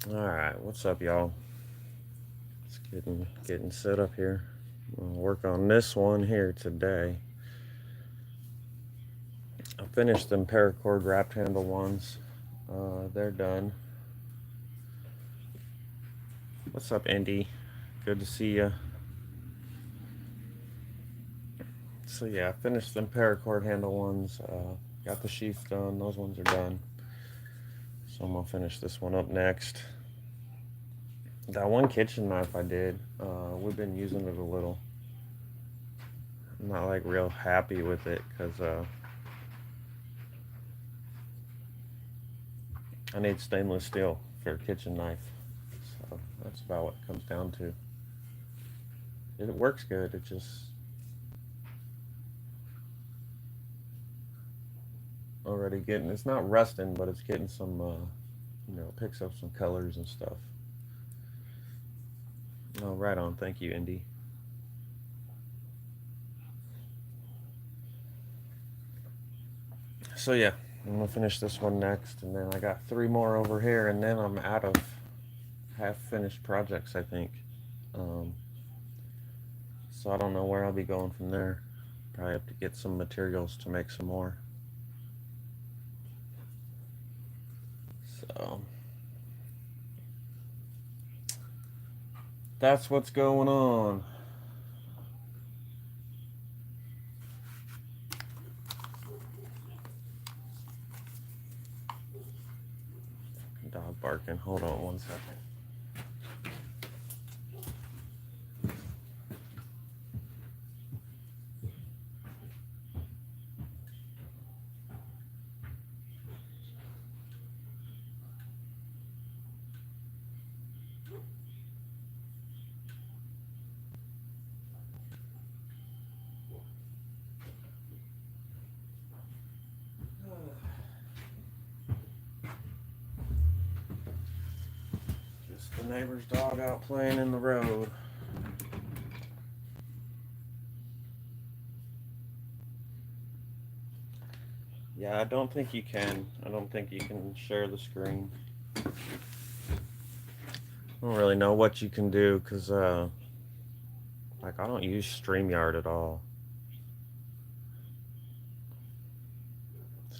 Alright, what's up, y'all? It's getting set up here. I'm gonna work on this one here today. I finished them paracord wrapped handle ones. They're done. What's up, Indy? Good to see ya. So yeah, I finished them paracord handle ones. Got the sheath done. Those ones are done. So I'm gonna finish this one up next. That one kitchen knife I did, we've been using it a little. I'm not like real happy with it because I need stainless steel for a kitchen knife. So that's about what it comes down to. It works good. It just already getting. It's not rusting, but it's getting some. Picks up some colors and stuff. Oh, right on. Thank you, Indy. So yeah, I'm gonna finish this one next, and then I got 3 more over here, and then I'm out of half-finished projects, I think. Um, so I don't know where I'll be going from there. Probably have to get some materials to make some more. So that's what's going on. Dog barking. Hold on one second. Just the neighbor's dog out playing in the road. Yeah, I don't think you can. I don't think you can share the screen. I don't really know what you can do because, I don't use StreamYard at all.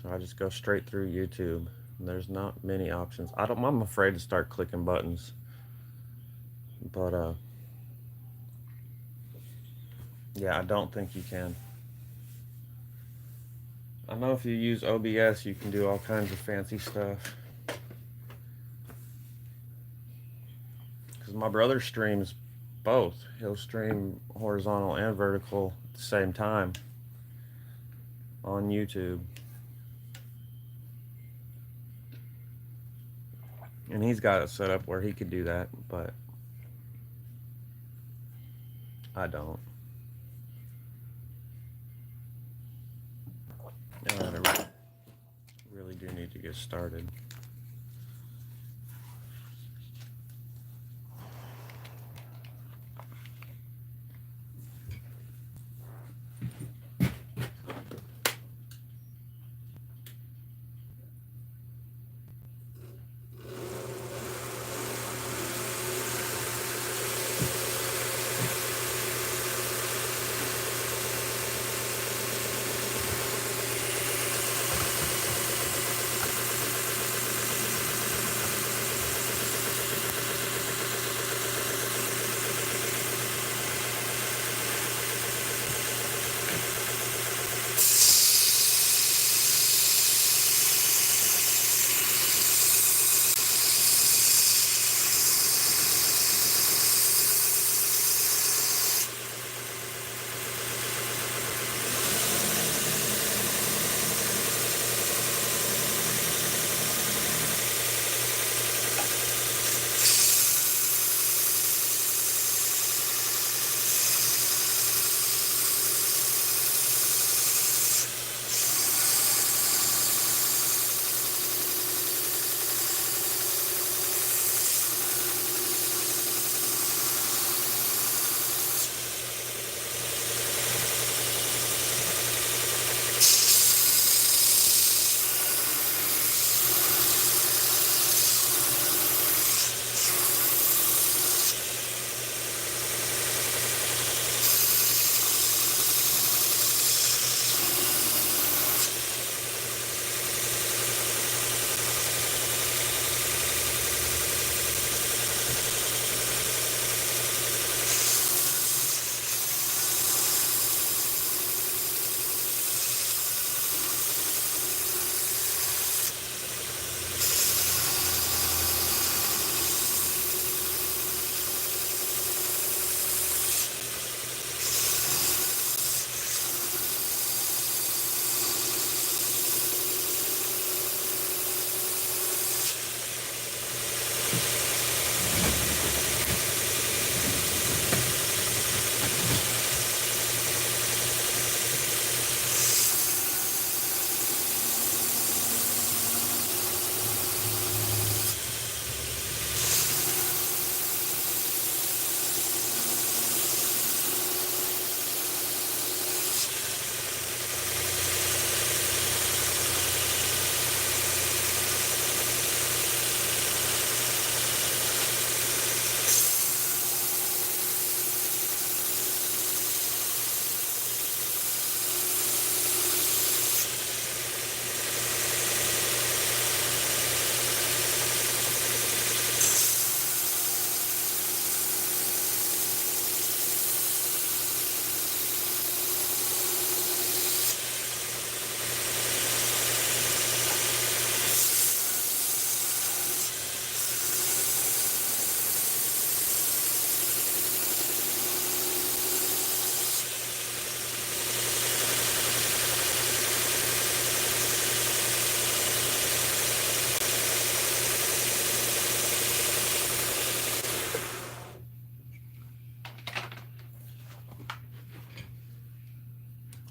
So I just go straight through YouTube. And there's not many options. I'm afraid to start clicking buttons. But, yeah, I don't think you can. I know if you use OBS, you can do all kinds of fancy stuff. Because my brother streams both. He'll stream horizontal and vertical at the same time on YouTube. And he's got it set up where he could do that, but I don't. And I really do need to get started.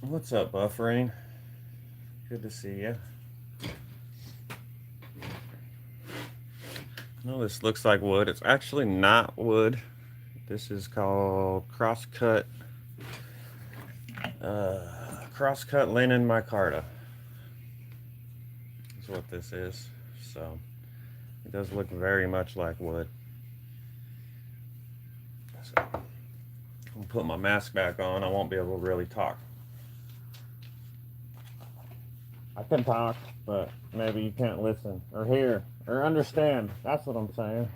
What's up, Buffering? Good to see you. No, this looks like wood. It's actually not wood. This is called crosscut linen micarta. That's what this is. So it does look very much like wood. So I'll put my mask back on. I won't be able to really talk. I can talk, but maybe you can't listen or hear or understand. That's what I'm saying.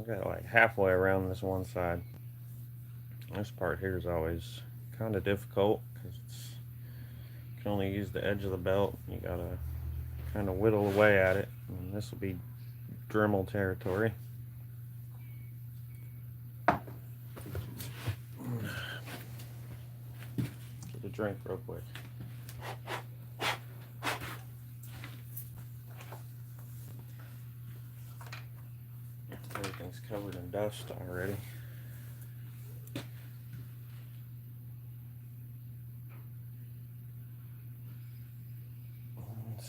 got like halfway around this one side. This part here is always kind of difficult because you can only use the edge of the belt. You gotta kind of whittle away at it. And this will be Dremel territory. Get a drink real quick. Everything's covered in dust already.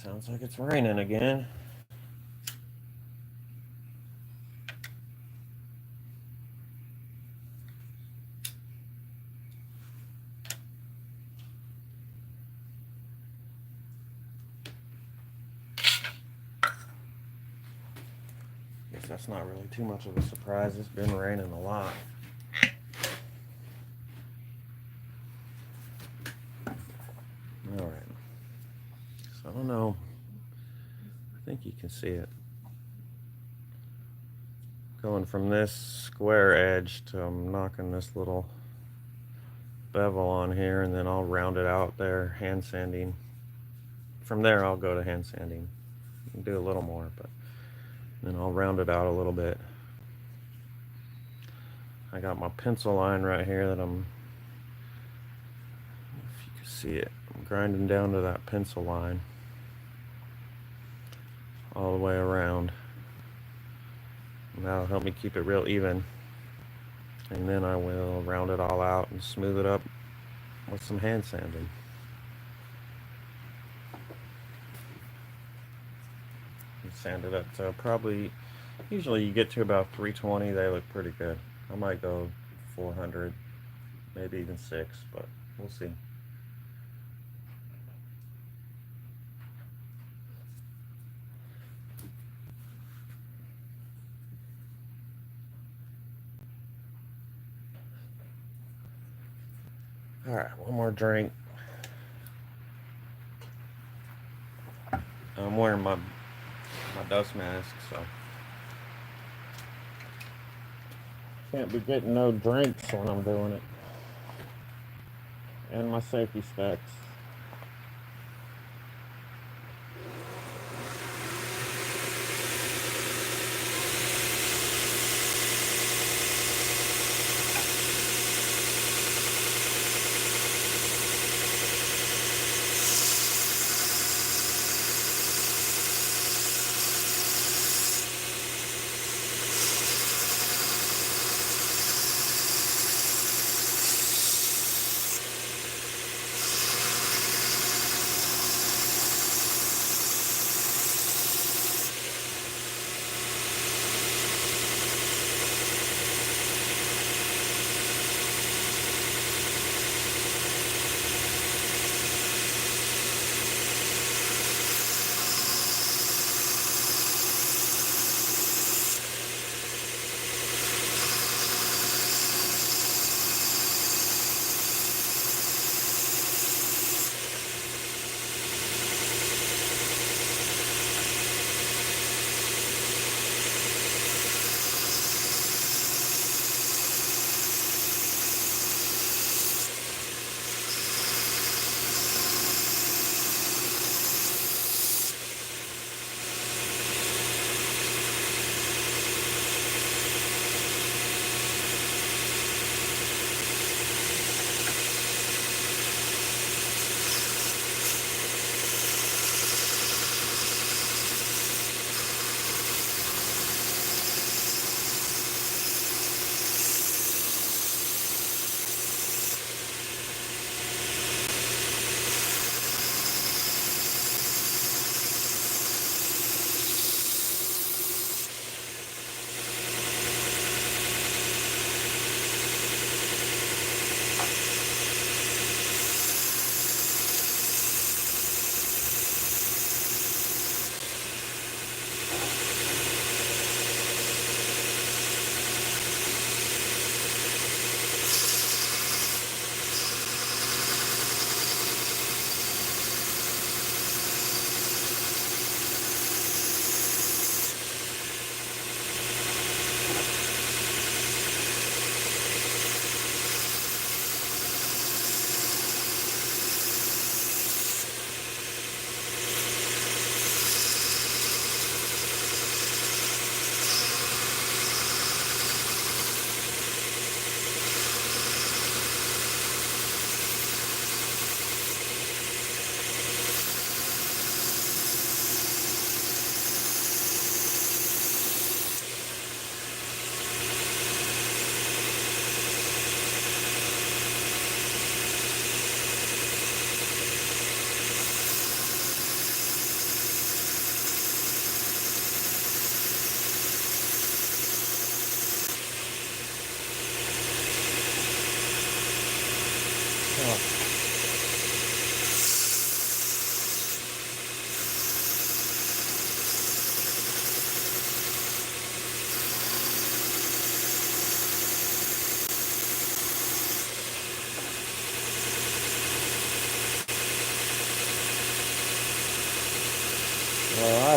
Sounds like it's raining again. Guess that's not really too much of a surprise. It's been raining a lot. Alright. So I don't know. I think you can see it. Going from this square edge to I'm knocking this little bevel on here, and then I'll round it out there, hand sanding. From there I'll go to hand sanding. Do a little more, but then I'll round it out a little bit. I got my pencil line right here that I'm, if you can see it, I'm grinding down to that pencil line all the way around. And that'll help me keep it real even. And then I will round it all out and smooth it up with some hand sanding. Sand it up to probably, usually you get to about 320, they look pretty good. I might go 400, maybe even 6, but we'll see. Alright, one more drink. I'm wearing my dust mask, so can't be getting no drinks when I'm doing it. And my safety specs.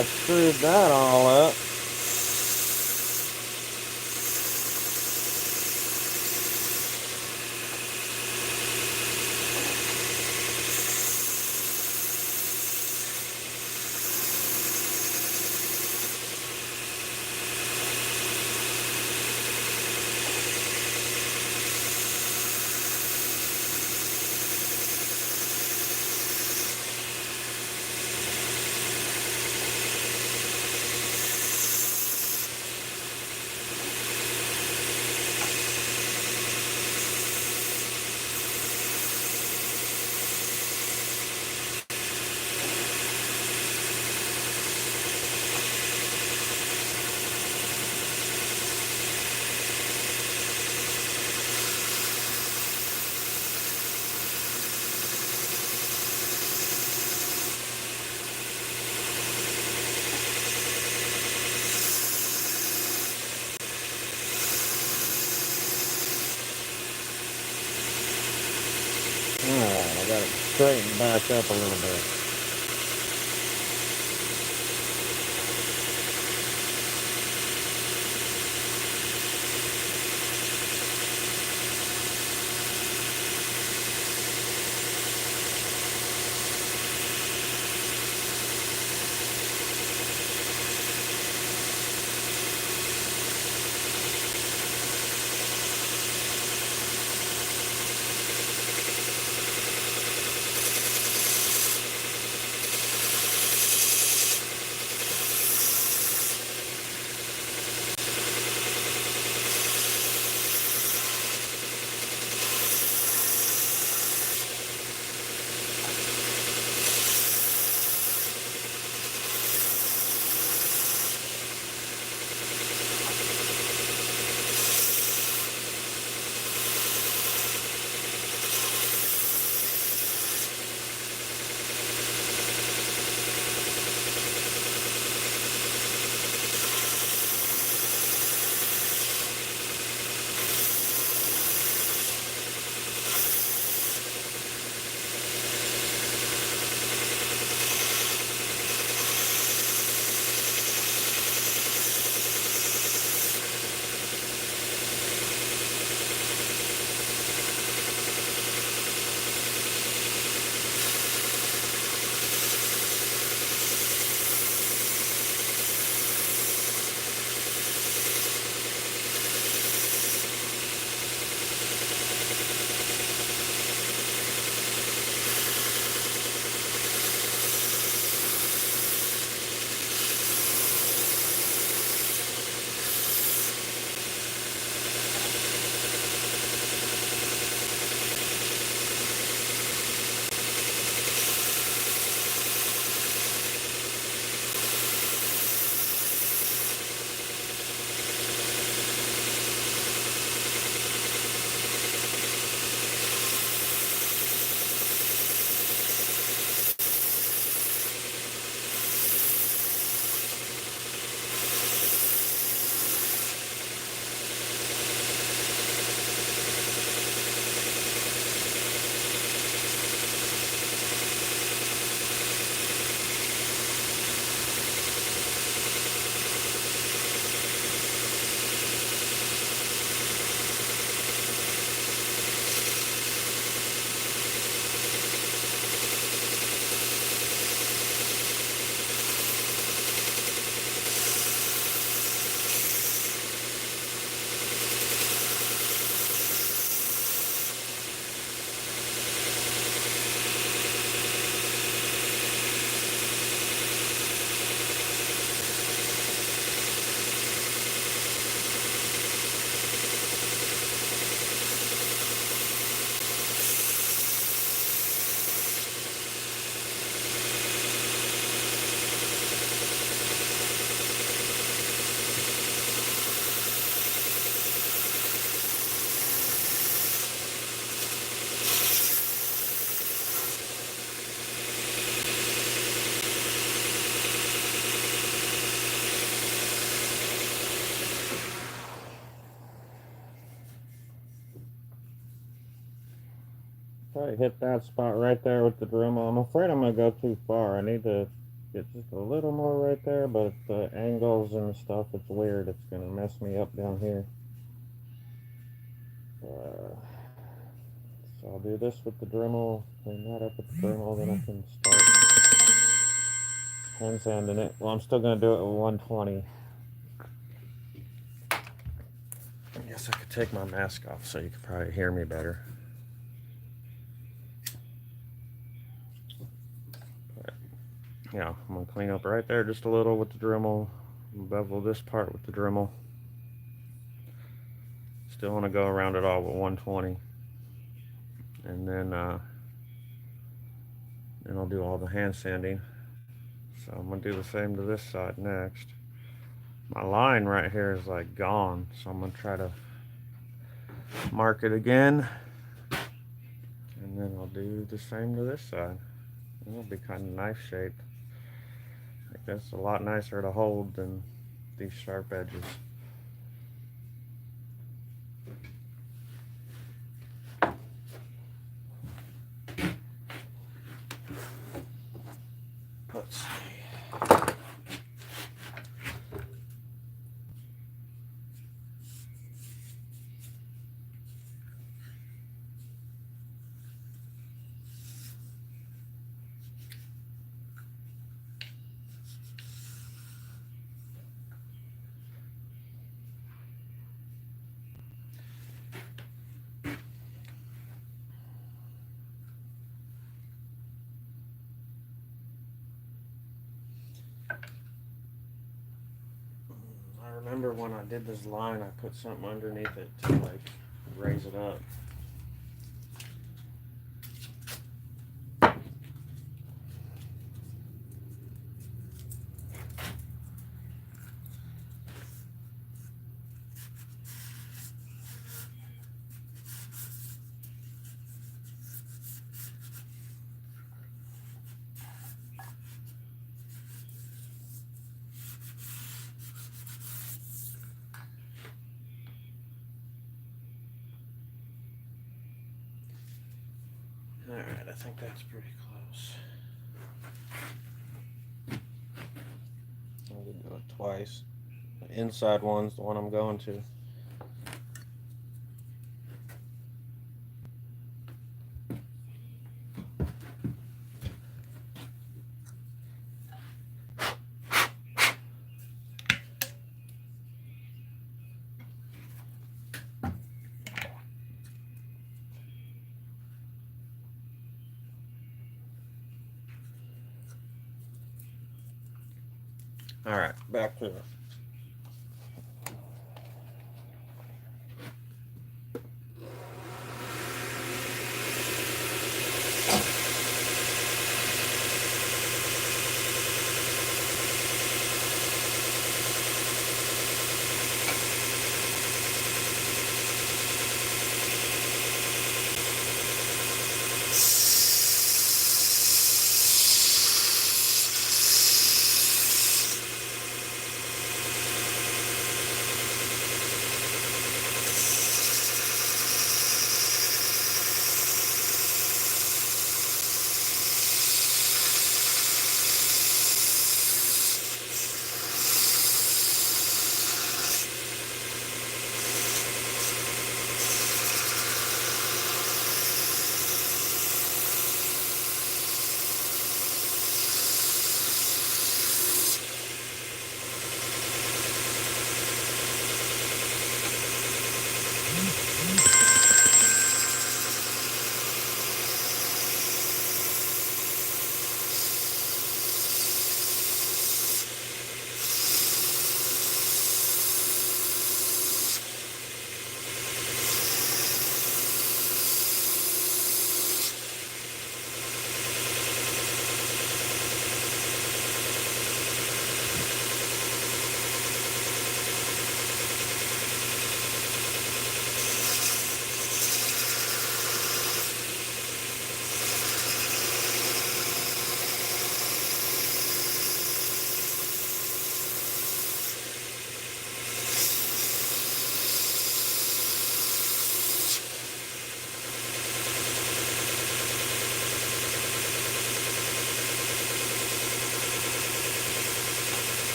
I screwed that all up. Alright, I got it straightened back up a little bit. Probably hit that spot right there with the Dremel. I'm afraid I'm going to go too far. I need to get just a little more right there, but if the angles and stuff, it's weird. It's going to mess me up down here. So I'll do this with the Dremel, clean that up with the Dremel, then I can start hand sanding it. Well, I'm still going to do it at 120. I guess I could take my mask off so you could probably hear me better. But, yeah, I'm going to clean up right there just a little with the Dremel, bevel this part with the Dremel. Still want to go around it all with 120. And then I'll do all the hand sanding. So I'm going to do the same to this side next. My line right here is like gone, so I'm going to try to mark it again. And then I'll do the same to this side. It'll be kind of knife shaped. I think that's a lot nicer to hold than these sharp edges. Let's see. I remember when I did this line, I put something underneath it to like raise it up. Alright, I think that's pretty close. I'm going to do it twice. The inside one's the one I'm going to. Alright, back to it.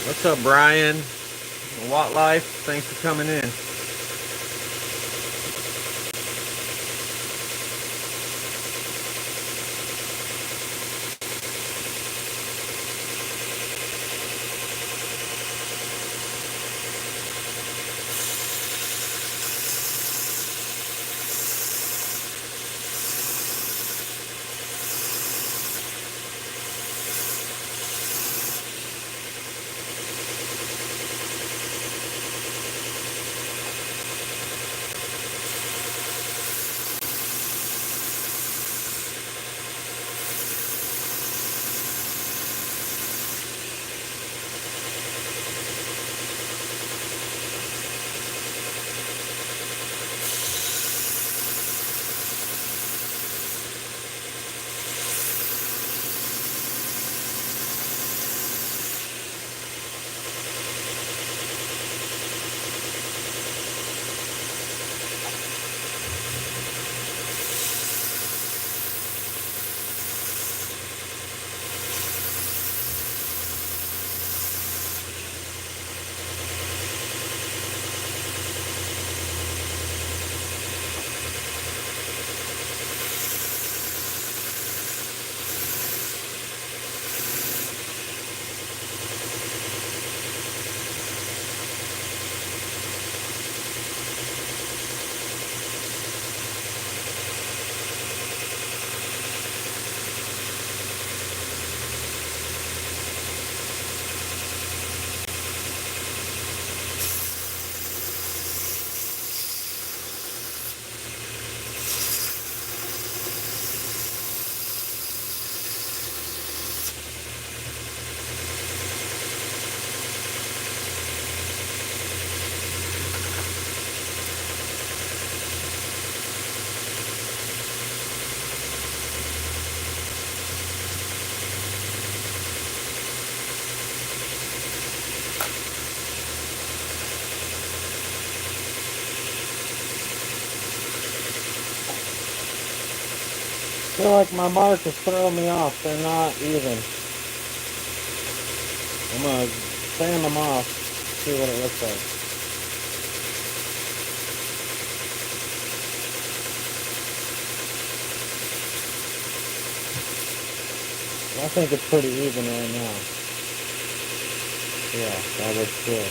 What's up, Brian? Watt Life, thanks for coming in. I feel like my mark is throwing me off. They're not even. I'm going to sand them off, see what it looks like. I think it's pretty even right now. Yeah, that looks good.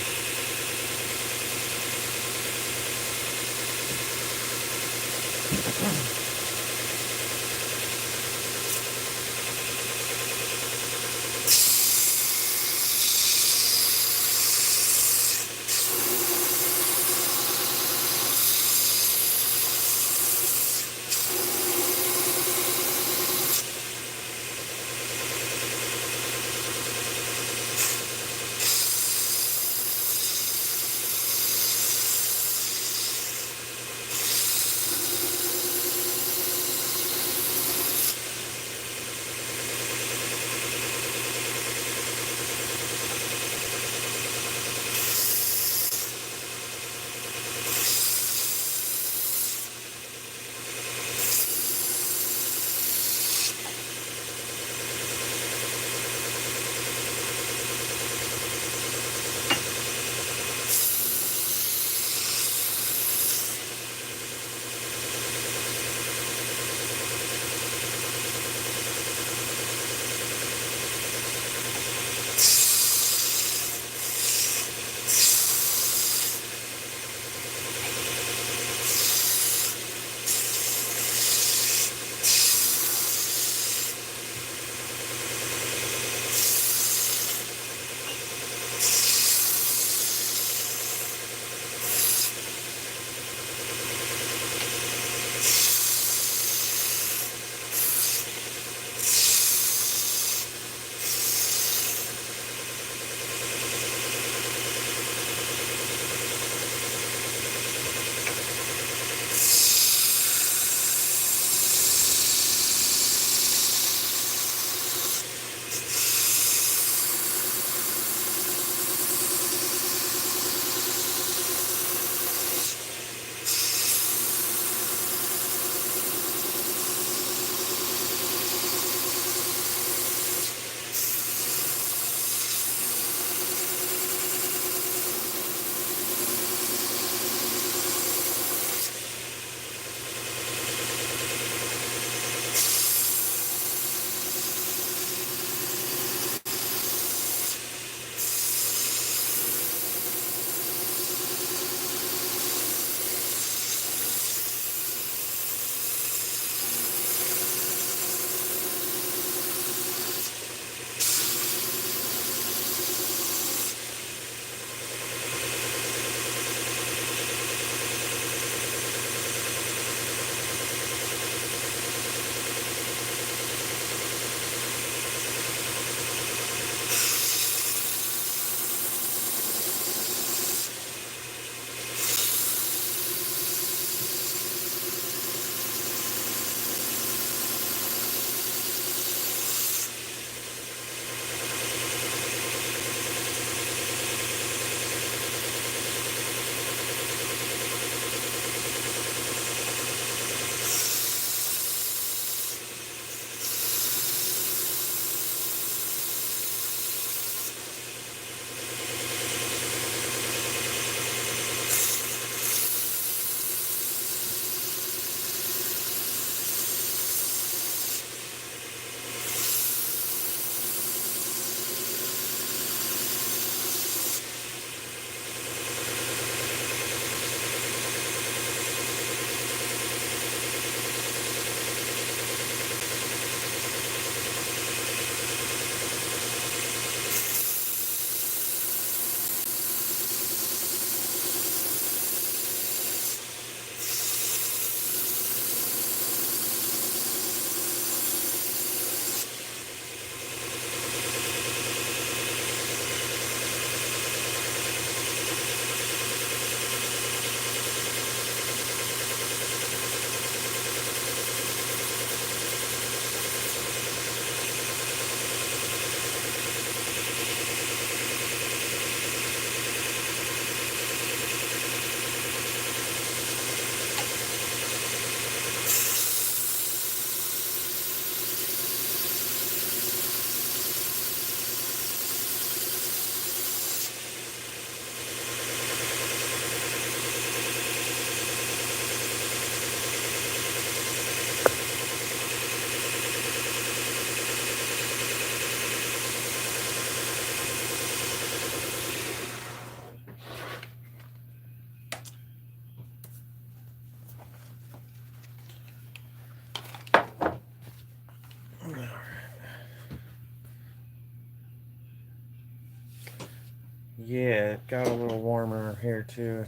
Yeah, it got a little warmer here too.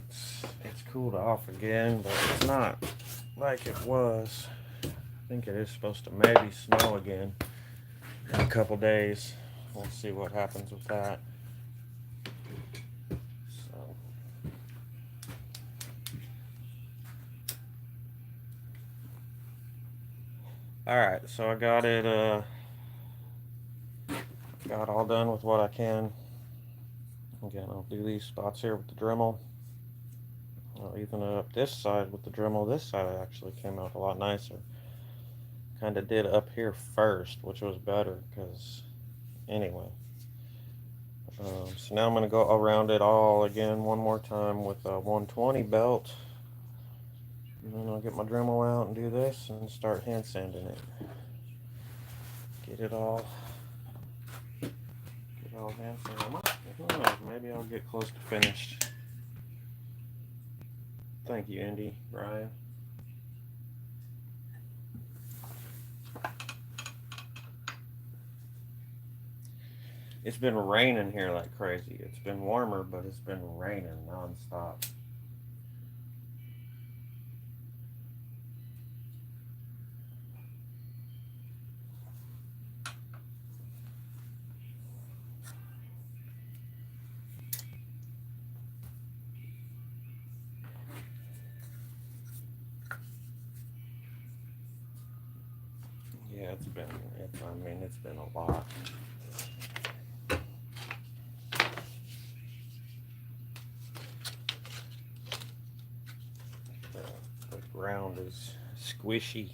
It's cooled off again, but it's not like it was. I think it is supposed to maybe snow again in a couple days. We'll see what happens with that. So, all right. So I got it. Got all done with what I can. Again, I'll do these spots here with the Dremel. I'll even up this side with the Dremel. This side actually came out a lot nicer. Kind of did up here first, which was better because anyway. So now I'm going to go around it all again one more time with a 120 belt. And then I'll get my Dremel out and do this and start hand sanding it. Get it all hand sanded. Who knows, maybe I'll get close to finished. Thank you, Indy, Ryan. It's been raining here like crazy. It's been warmer, but it's been raining nonstop. Yeah, it's been a lot. The ground is squishy.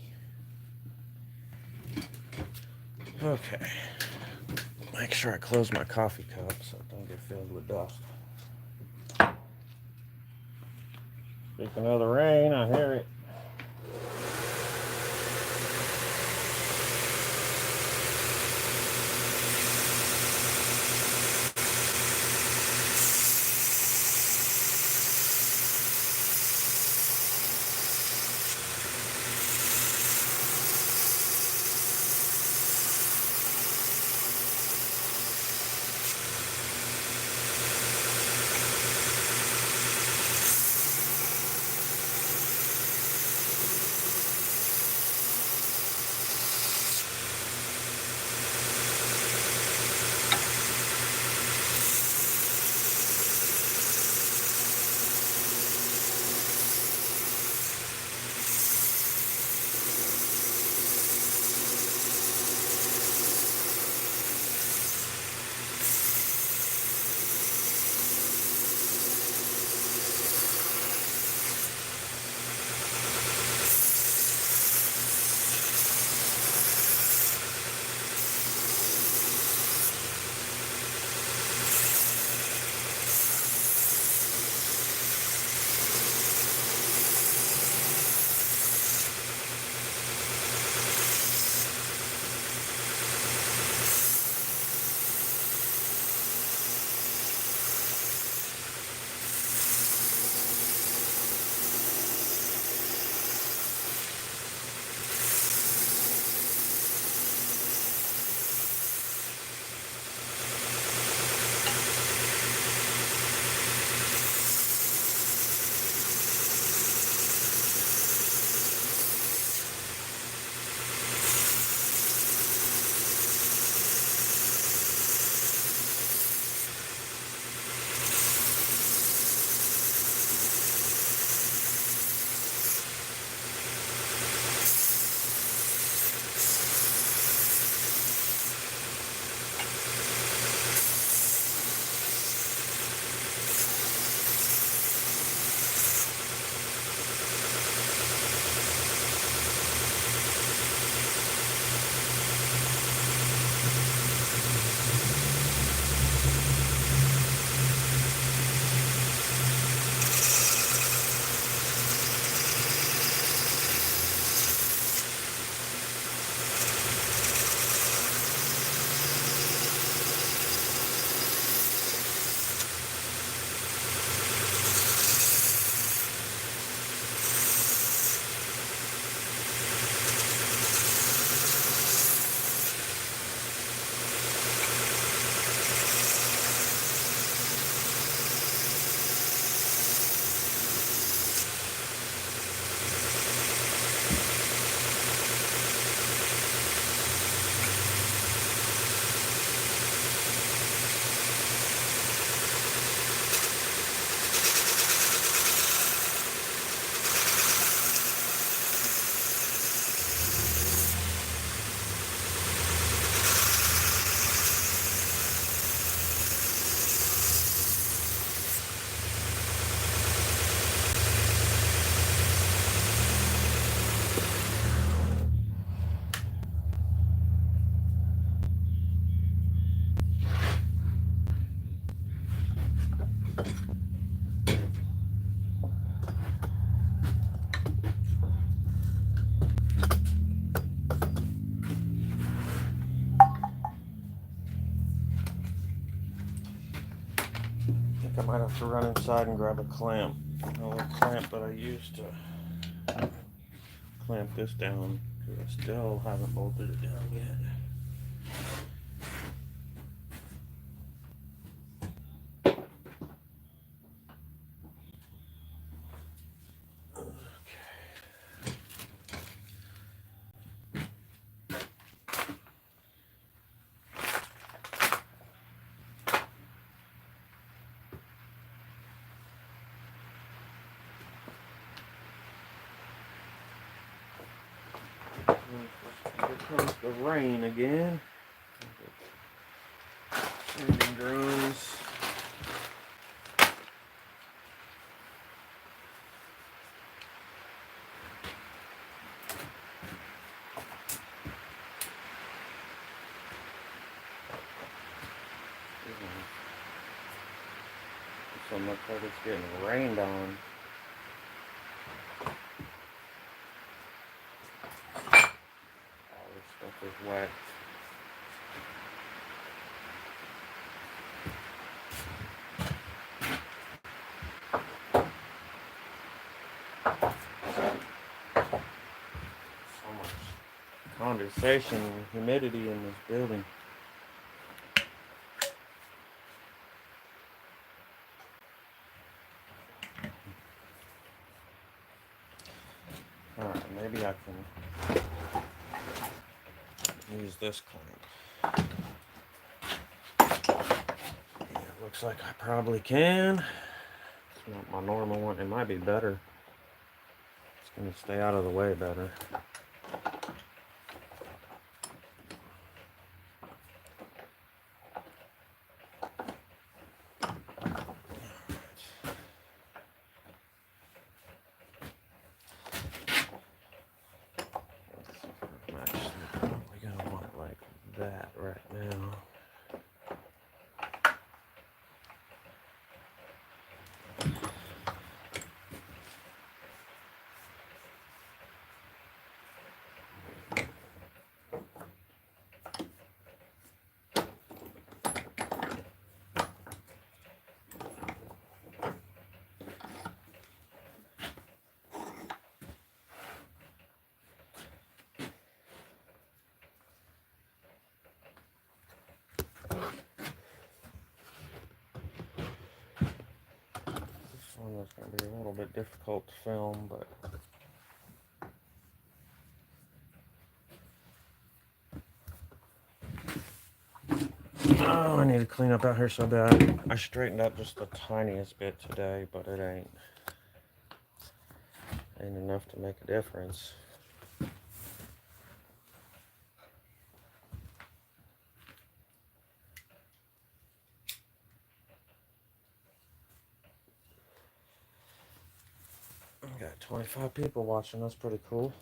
Okay. Make sure I close my coffee cup so it don't get filled with dust. Speaking of the rain, I hear it. I think I might have to run inside and grab a clamp. A little clamp that I used to clamp this down, because I still haven't bolted it down yet. Here comes the rain again. Raining drones. So much like it's getting rained on. All this stuff is wet. So much condensation and humidity in this building. Alright, maybe I can use this clamp. Yeah, looks like I probably can. It's not my normal one. It might be better. It's going to stay out of the way better. I'm actually probably going to want it like that right now. This one is going to be a little bit difficult to film, but oh, I need to clean up out here so bad. I straightened up just the tiniest bit today, but it ain't enough to make a difference. We got 25 people watching. That's pretty cool.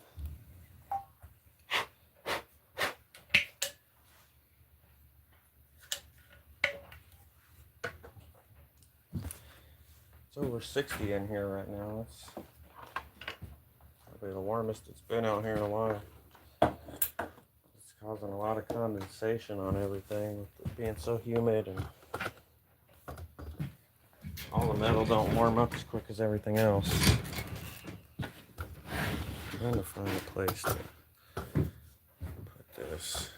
It's over 60 in here right now. It's probably the warmest it's been out here in a while. It's causing a lot of condensation on everything with it being so humid, and all the metal don't warm up as quick as everything else. I'm trying to find a place to put this.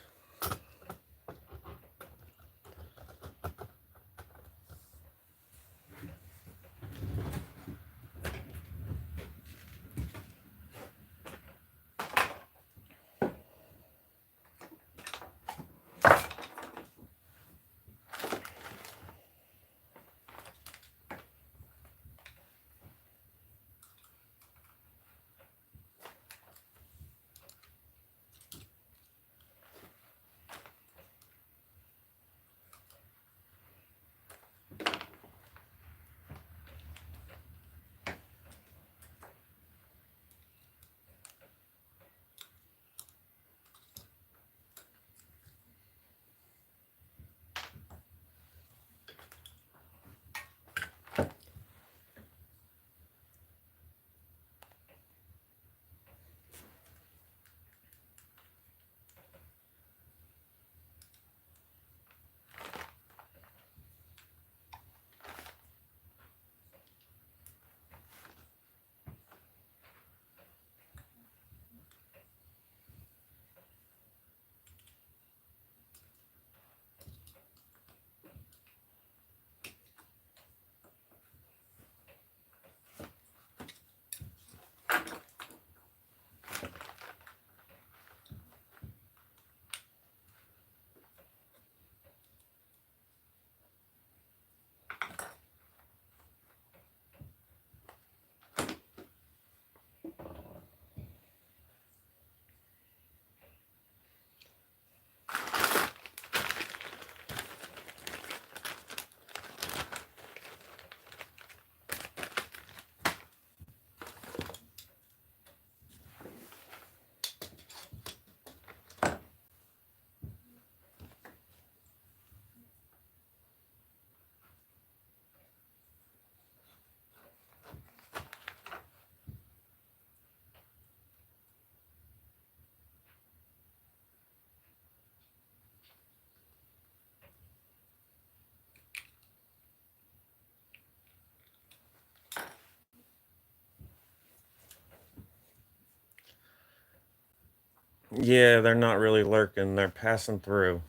Yeah, they're not really lurking. They're passing through.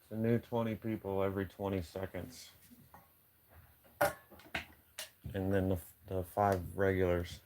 It's a new 20 people every 20 seconds. And then the 5 regulars.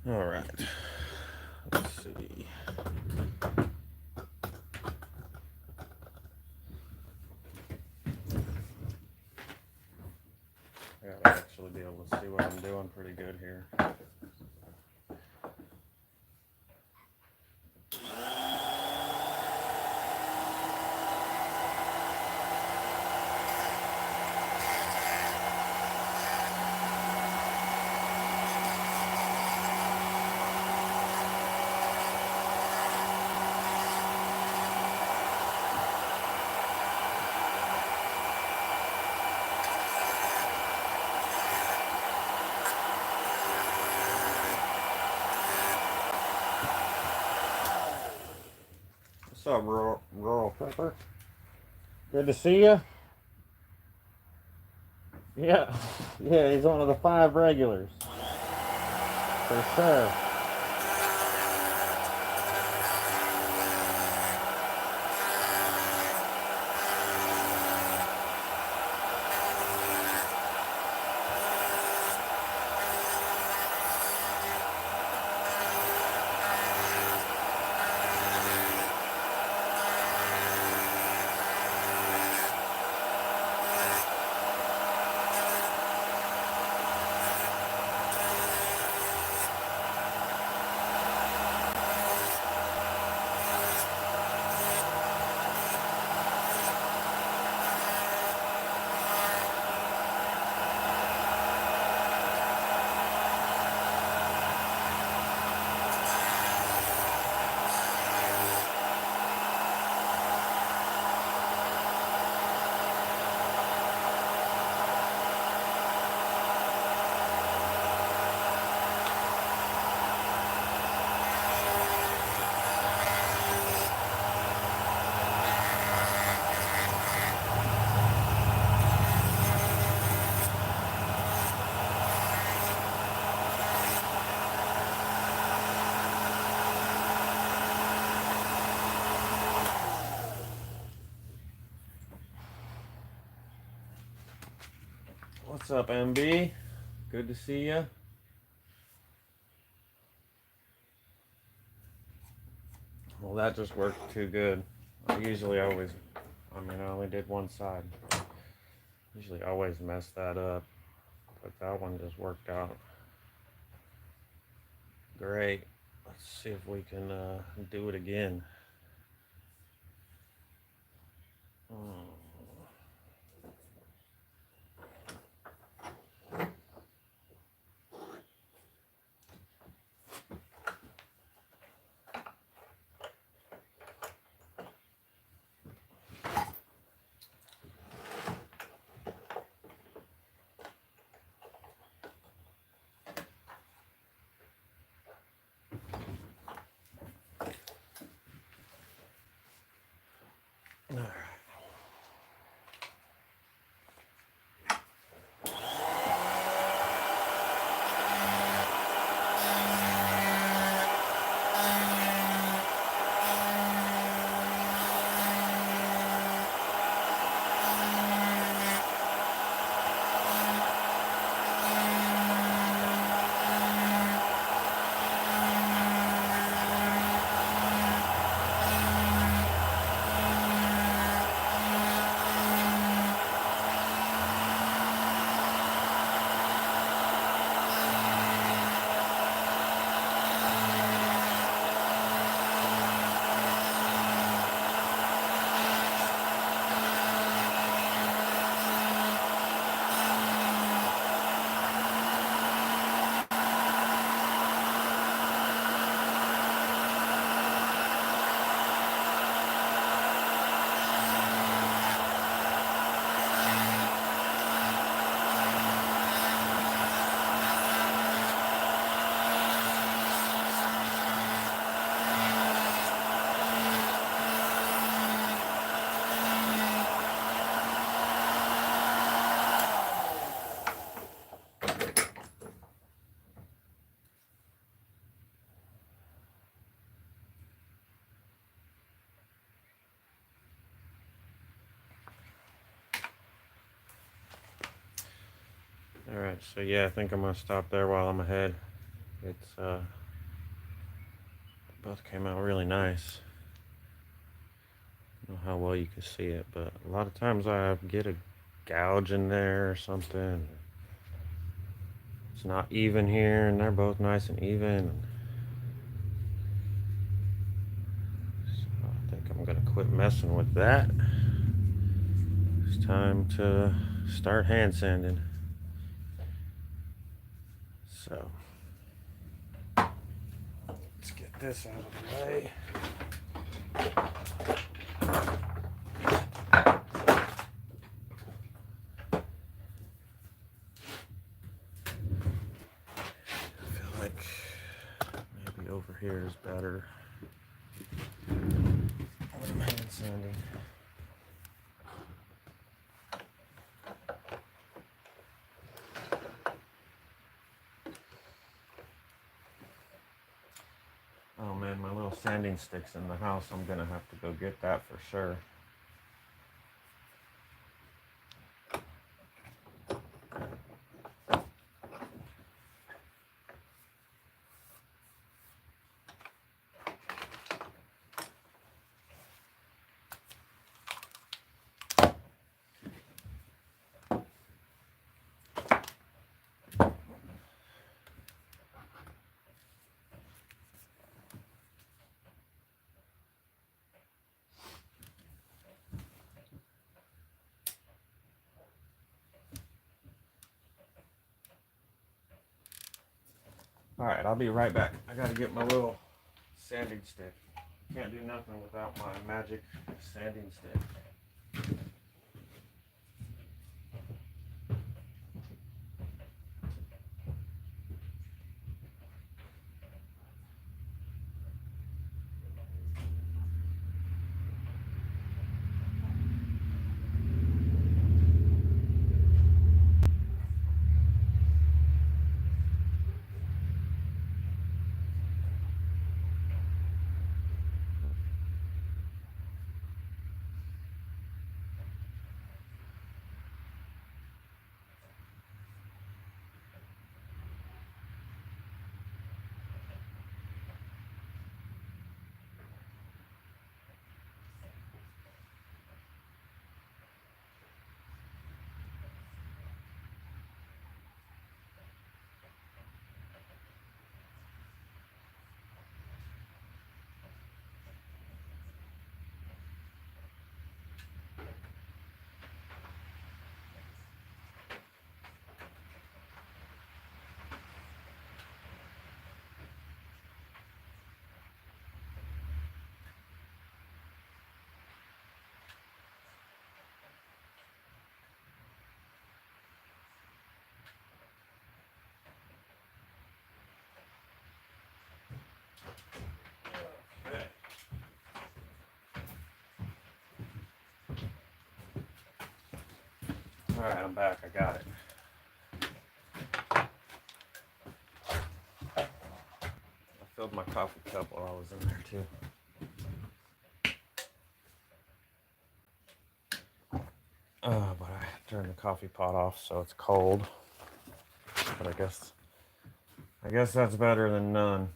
All right. Let's see. I gotta actually be able to see what I'm doing pretty good here. What's up, Rural Pepper? Good to see you. Yeah, yeah, he's one of the 5 regulars. For sure. What's up, MB? Good to see you. Well, that just worked too good. I only did one side. Usually always mess that up, but that one just worked out great. Let's see if we can do it again. Hmm. All right. Alright, so yeah, I think I'm gonna stop there while I'm ahead. It's both came out really nice. I don't know how well you can see it, but a lot of times I get a gouge in there or something. It's not even here, and they're both nice and even. So I think I'm gonna quit messing with that. It's time to start hand sanding. So let's get this out of the way. I feel like maybe over here is better when I'm hand sanding. Oh man, my little sanding stick's in the house. I'm gonna have to go get that for sure. Alright, I'll be right back. I gotta get my little sanding stick. Can't do nothing without my magic sanding stick. Okay. Alright, I'm back. I got it. I filled my coffee cup while I was in there too. But I turned the coffee pot off so it's cold. But I guess that's better than none.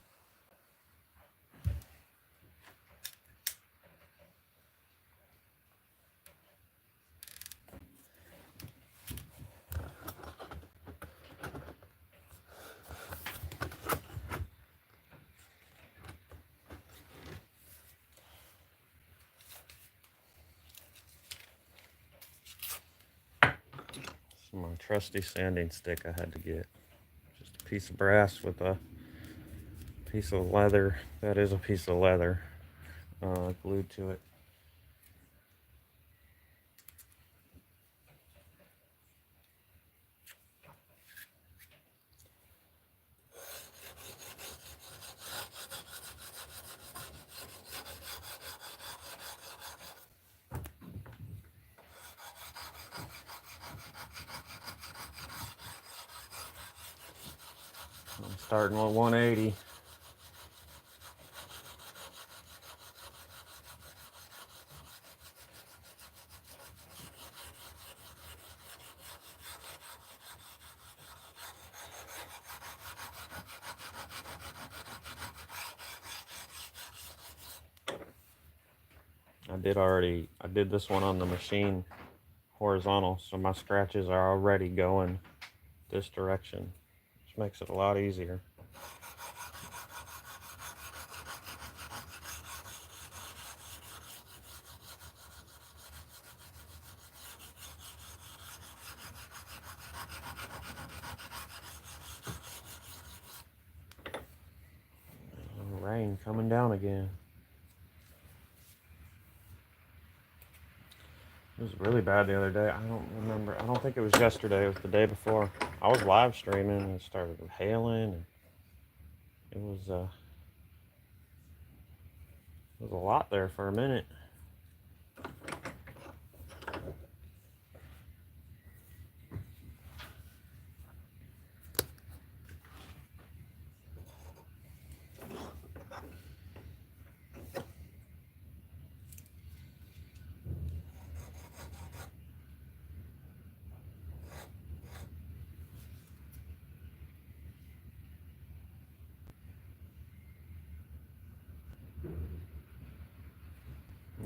So my trusty sanding stick I had to get. Just a piece of brass with a piece of leather. That is a piece of leather glued to it. I'm starting with 180. I did this one on the machine horizontal, so my scratches are already going this direction, which makes it a lot easier. Rain coming down again. It was really bad the other day. I don't remember. I don't think it was yesterday. It was the day before. I was live streaming and it started hailing. And it was a lot there for a minute.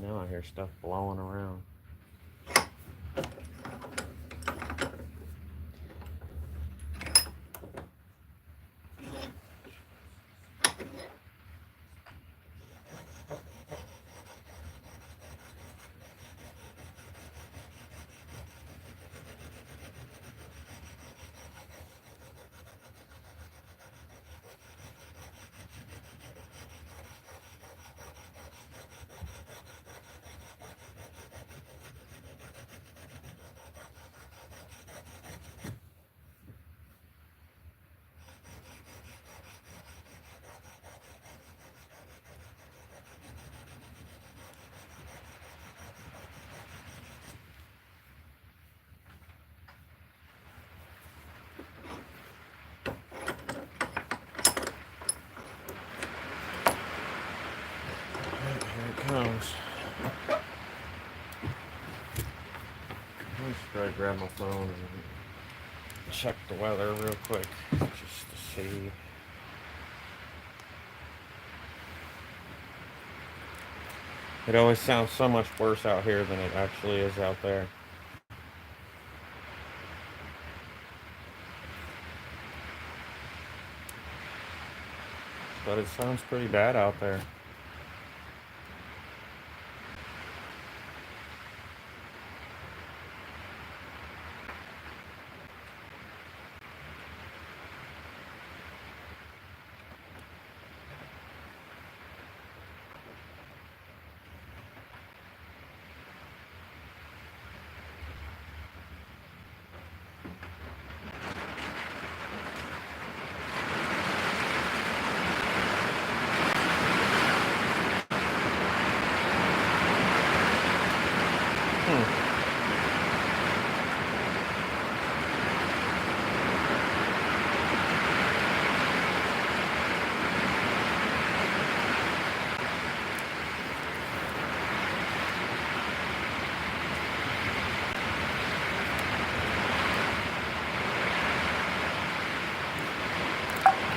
Now I hear stuff blowing around. Here it comes. Let's try to grab my phone and check the weather real quick just to see. It always sounds so much worse out here than it actually is out there. But it sounds pretty bad out there.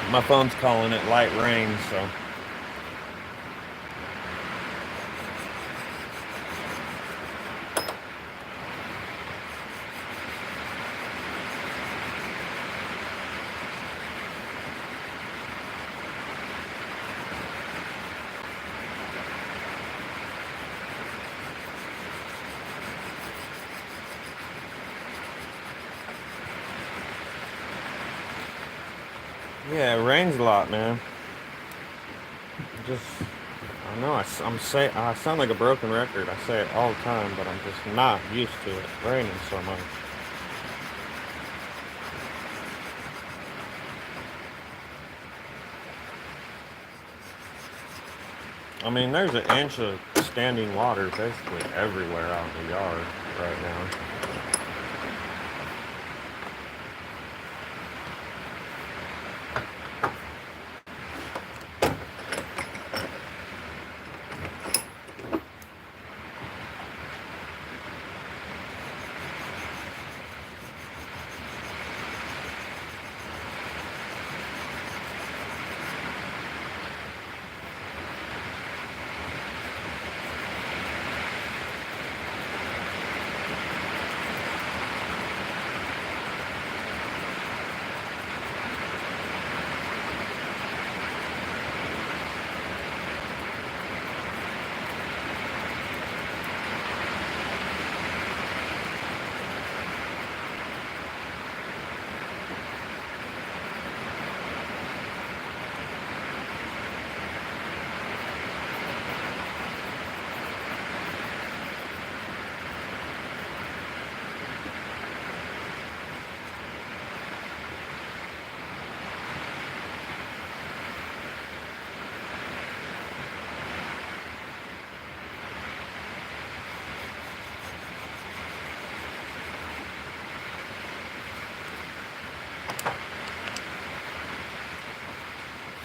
My phone's calling it light rain, so. Yeah, it rains a lot, man. Just, I know, I sound like a broken record. I say it all the time, but I'm just not used to it raining so much. I mean, there's an inch of standing water basically everywhere out in the yard right now.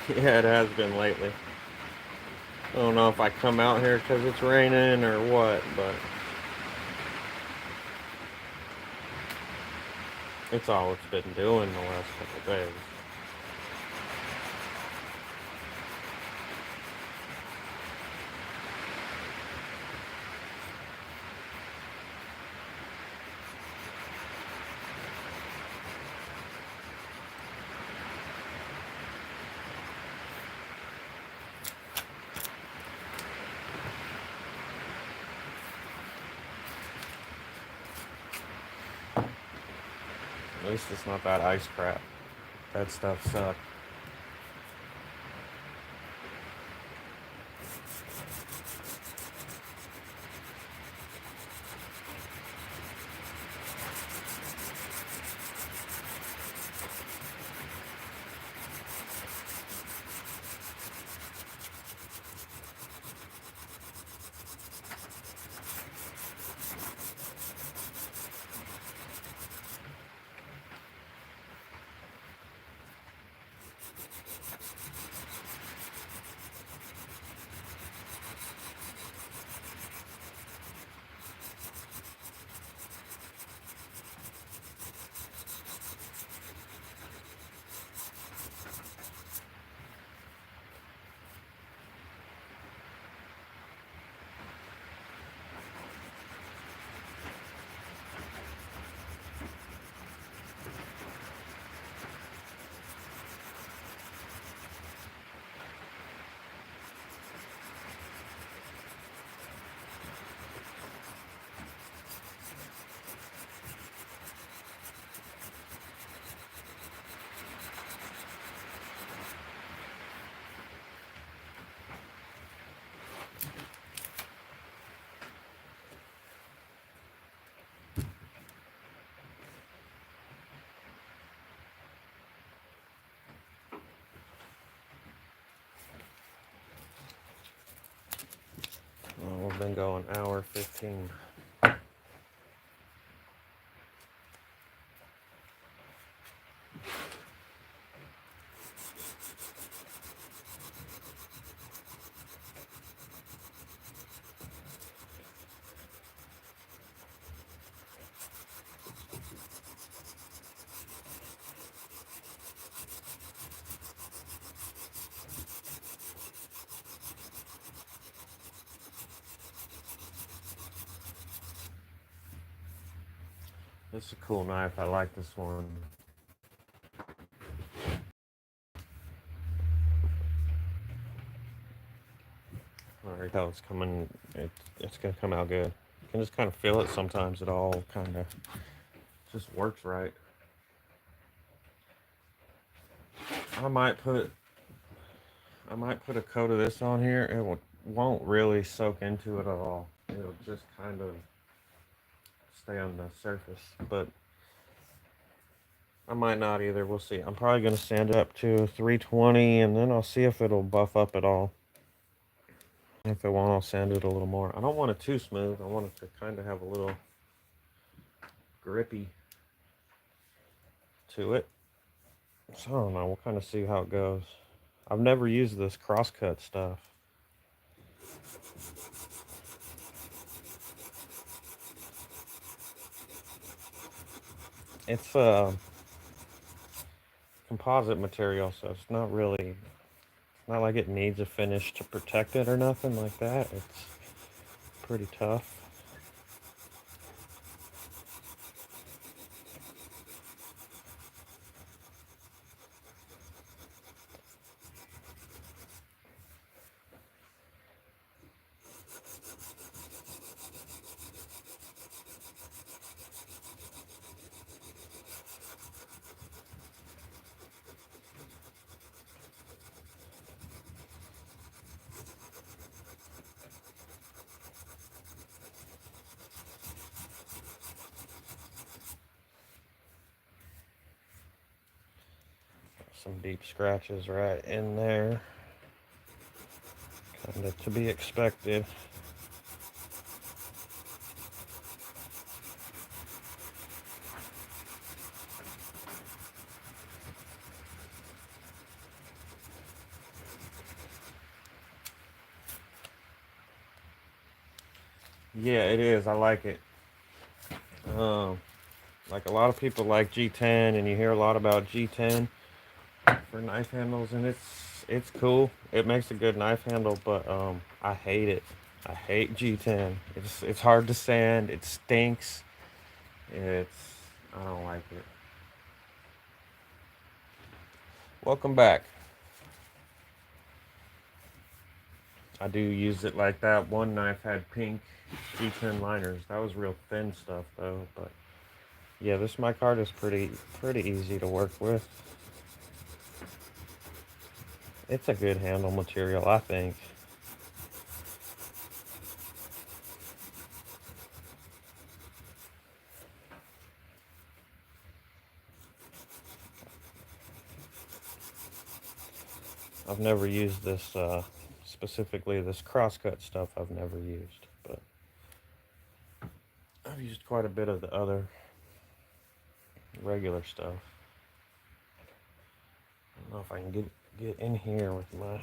Yeah, it has been lately. I don't know if I come out here because it's raining or what, but it's all it's been doing the last couple days. At least it's not that ice crap. That stuff sucks. Oh, we've been going hour 15. This is a cool knife. I like this one. I already tell it's coming. It's gonna come out good. You can just kind of feel it sometimes. It all kind of just works right. I might put I might put a coat of this on here. Won't really soak into it at all. It'll just kind of stay on the surface. But I might not either. We'll see. I'm probably gonna sand it up to 320, and then I'll see if it'll buff up at all. If it won't, I'll sand it a little more. I don't want it too smooth. I want it to kind of have a little grippy to it. So I don't know. We'll kind of see how it goes. I've never used this crosscut stuff. It's composite material, so it's not really, not like it needs a finish to protect it or nothing like that. It's pretty tough. Some deep scratches right in there. Kind of to be expected. Yeah, it is. I like it. Um, like a lot of people like G10, and you hear a lot about G10 for knife handles, and it's cool. It makes a good knife handle, but I hate it. I hate G10. It's hard to sand. It stinks. It's I don't like it. Welcome back. I do use it like that. One knife had pink G10 liners. That was real thin stuff though, but yeah, this micarta is pretty easy to work with. It's a good handle material, I think. I've never used this specifically this crosscut stuff. I've never used, but I've used quite a bit of the other regular stuff. I don't know if I can get in here with my.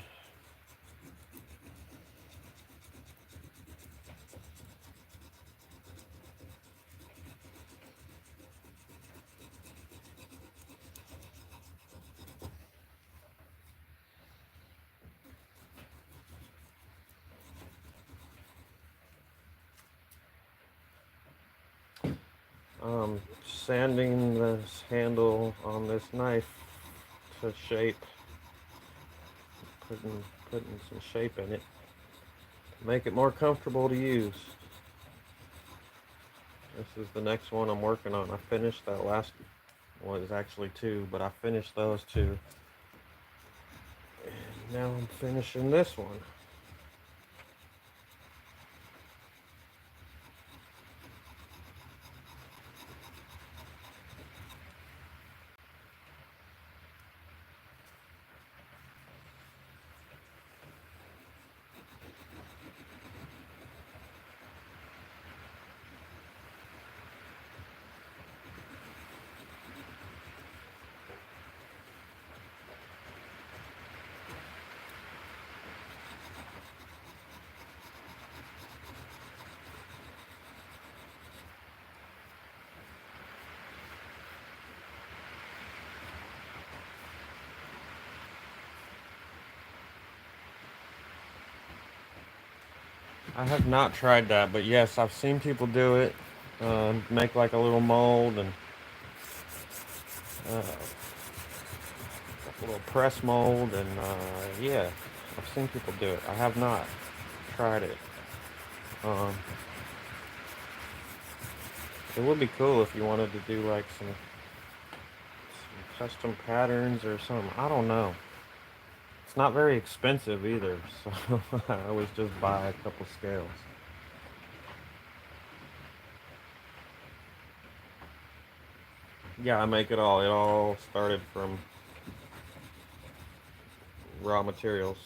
Sanding this handle on this knife to shape, putting some shape in it, make it more comfortable to use. This is the next one I'm working on. I finished that last one. Well, it was actually two, but I finished those two, and now I'm finishing this one. I have not tried that, but yes, I've seen people do it. Make like a little mold and uh, a little press mold, and yeah, I've seen people do it. I have not tried it. Um, it would be cool if you wanted to do like some custom patterns or something. I don't know. It's not very expensive either, so I always just buy a couple scales. Yeah, I make it all. It all started from raw materials.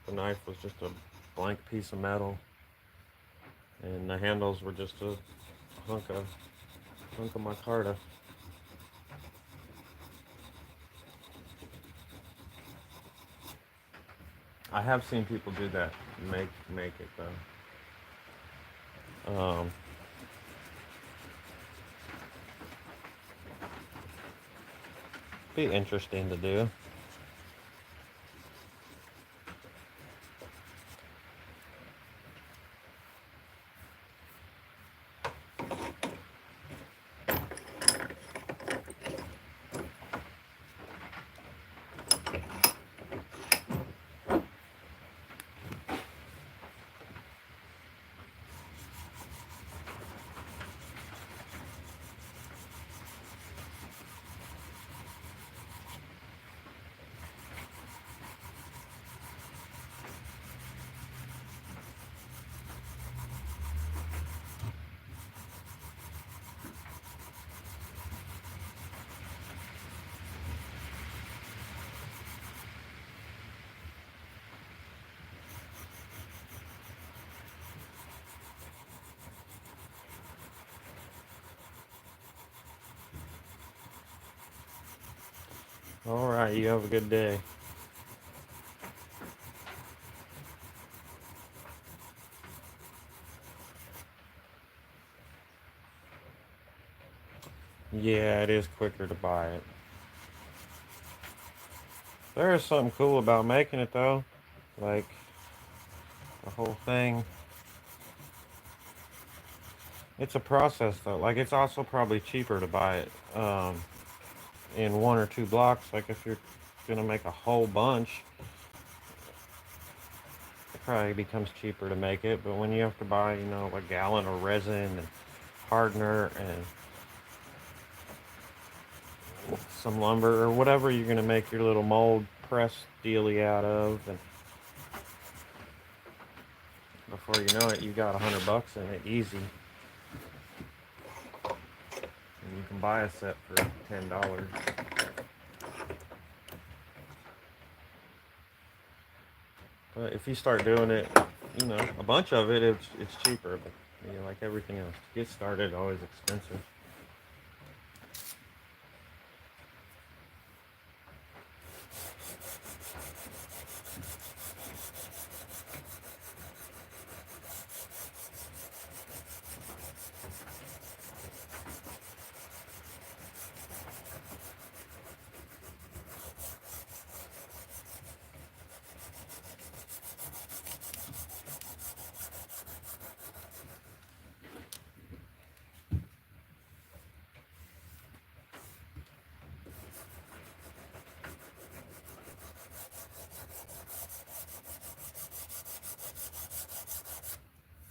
The knife was just a blank piece of metal, and the handles were just a hunk of micarta. I have seen people do that. Make it though. Be interesting to do. All right, you have a good day. Yeah, it is quicker to buy it. There is something cool about making it though. Like the whole thing. It's a process though. Like it's also probably cheaper to buy it in one or two blocks. Like if you're gonna make a whole bunch, it probably becomes cheaper to make it. But when you have to buy, a gallon of resin and hardener and some lumber or whatever you're gonna make your little mold press dealy out of, and before you know it, you got $100 in it easy, and you can buy a set for $10. But if you start doing it, a bunch of it, it's cheaper. But like everything else, to get started, always expensive.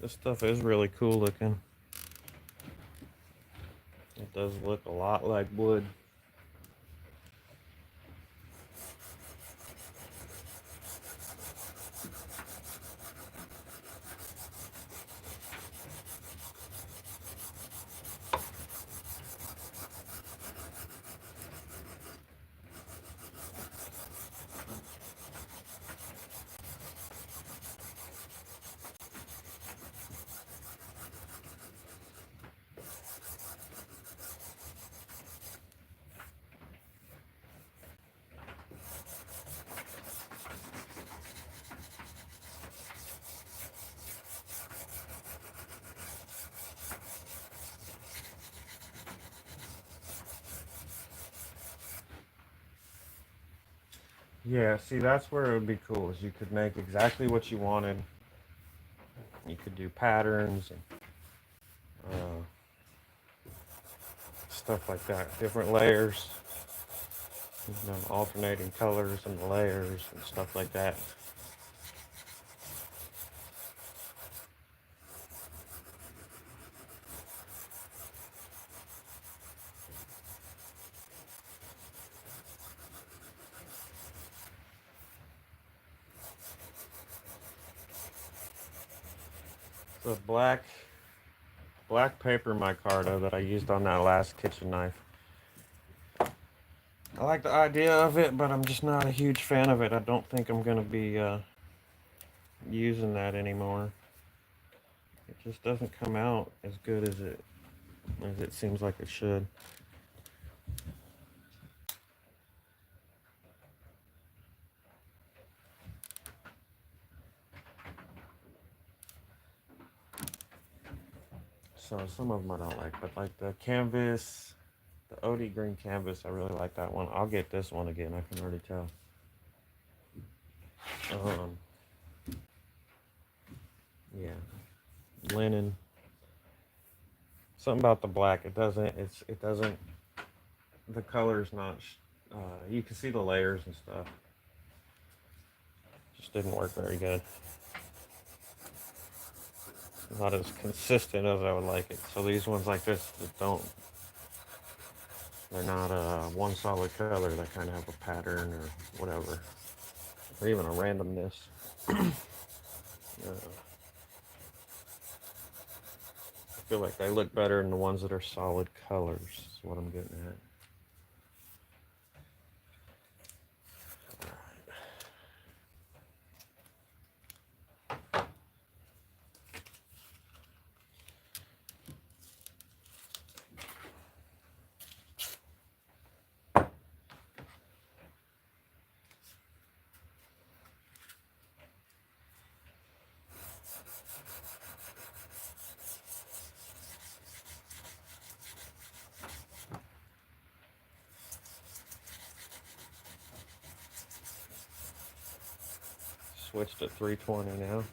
This stuff is really cool looking. It does look a lot like wood. Yeah, see, that's where it would be cool. Is you could make exactly what you wanted. You could do patterns and stuff like that, different layers, alternating colors and layers and stuff like that. The black paper micarta that I used on that last kitchen knife. I like the idea of it, but I'm just not a huge fan of it. I don't think I'm gonna be using that anymore. It just doesn't come out as good as it seems like it should. So some of them I don't like, but like the canvas, the OD green canvas, I really like that one. I'll get this one again. I can already tell. Um, yeah, linen. Something about the black. It doesn't. It doesn't. The color's not. You can see the layers and stuff. Just didn't work very good. Not as consistent as I would like it. So these ones like this that don't. They're not one solid color. They kind of have a pattern or whatever, or even a randomness. I feel like they look better than the ones that are solid colors. Is what I'm getting at. switched to 320 now.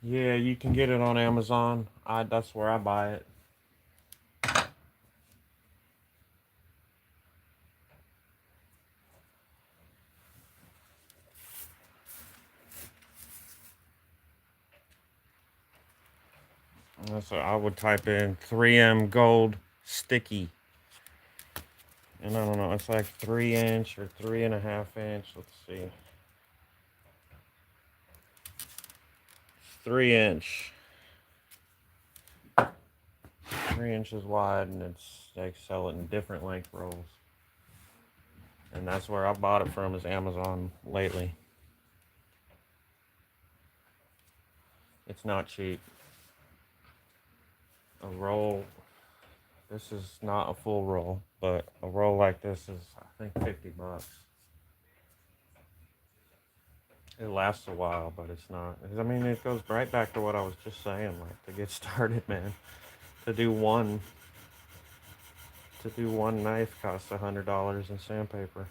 Yeah, you can get it on Amazon. That's where I buy it. So I would type in 3M Gold Sticky. And I don't know, it's like 3 inch or 3.5 inch. Let's see. 3 inch. 3 inches wide, and they sell it in different length rolls. And that's where I bought it from, is Amazon lately. It's not cheap. A roll, this is not a full roll, but a roll like this is, I think, $50. It lasts a while, but it's not. I mean, it goes right back to what I was just saying. Like, to get started, man, to do one knife costs $100 in sandpaper.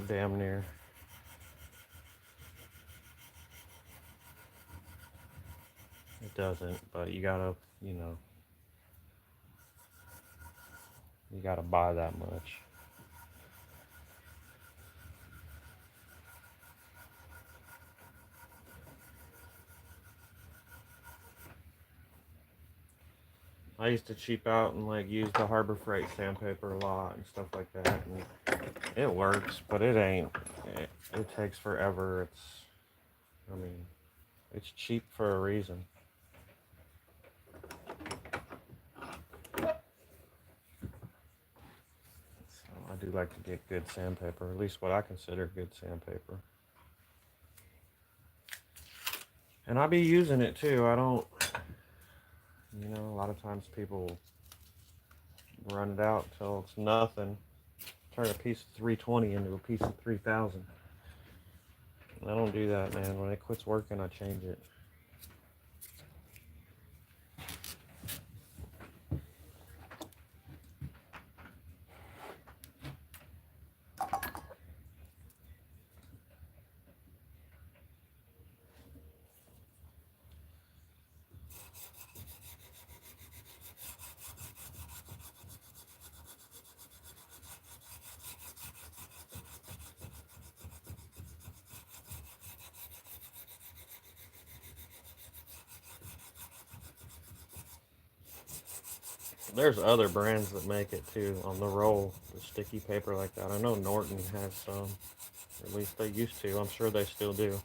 Damn near. It doesn't, but you gotta, you gotta buy that much. I used to cheap out and like use the Harbor Freight sandpaper a lot and stuff like that. And it works, but it ain't. It takes forever. I mean, it's cheap for a reason. So I do like to get good sandpaper, at least what I consider good sandpaper. And I be using it too. I don't, a lot of times people run it out till it's nothing. Turn a piece of 320 into a piece of 3000. I don't do that, man. When it quits working, I change it. There's other brands that make it too on the roll, the sticky paper like that. I know Norton has some. At least they used to. I'm sure they still do.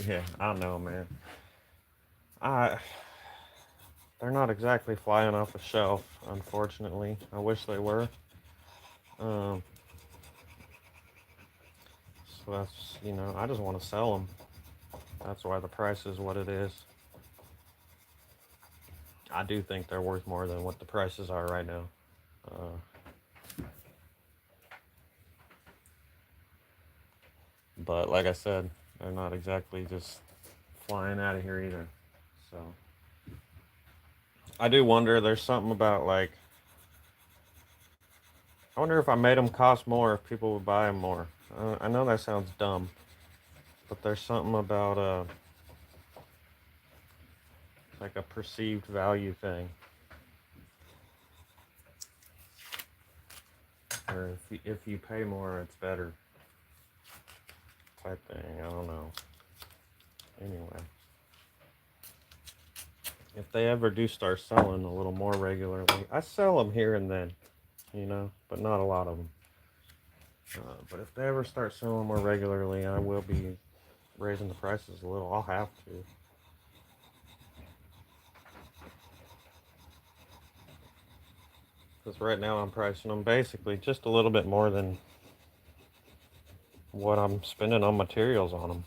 Yeah, I know, man. I they're not exactly flying off the shelf, unfortunately. I wish they were. Um, so that's I just want to sell them. That's why the price is what it is. I do think they're worth more than what the prices are right now. But like I said, they're not exactly just flying out of here either. So I do wonder. There's something about like I wonder if I made them cost more, if people would buy them more. I know that sounds dumb, but there's something about like a perceived value thing, or if you pay more, it's better type thing. I don't know. Anyway, if they ever do start selling a little more regularly, I sell them here and then, but not a lot of them. But if they ever start selling more regularly, I will be raising the prices a little. I'll have to. Because right now I'm pricing them basically just a little bit more than what I'm spending on materials on them.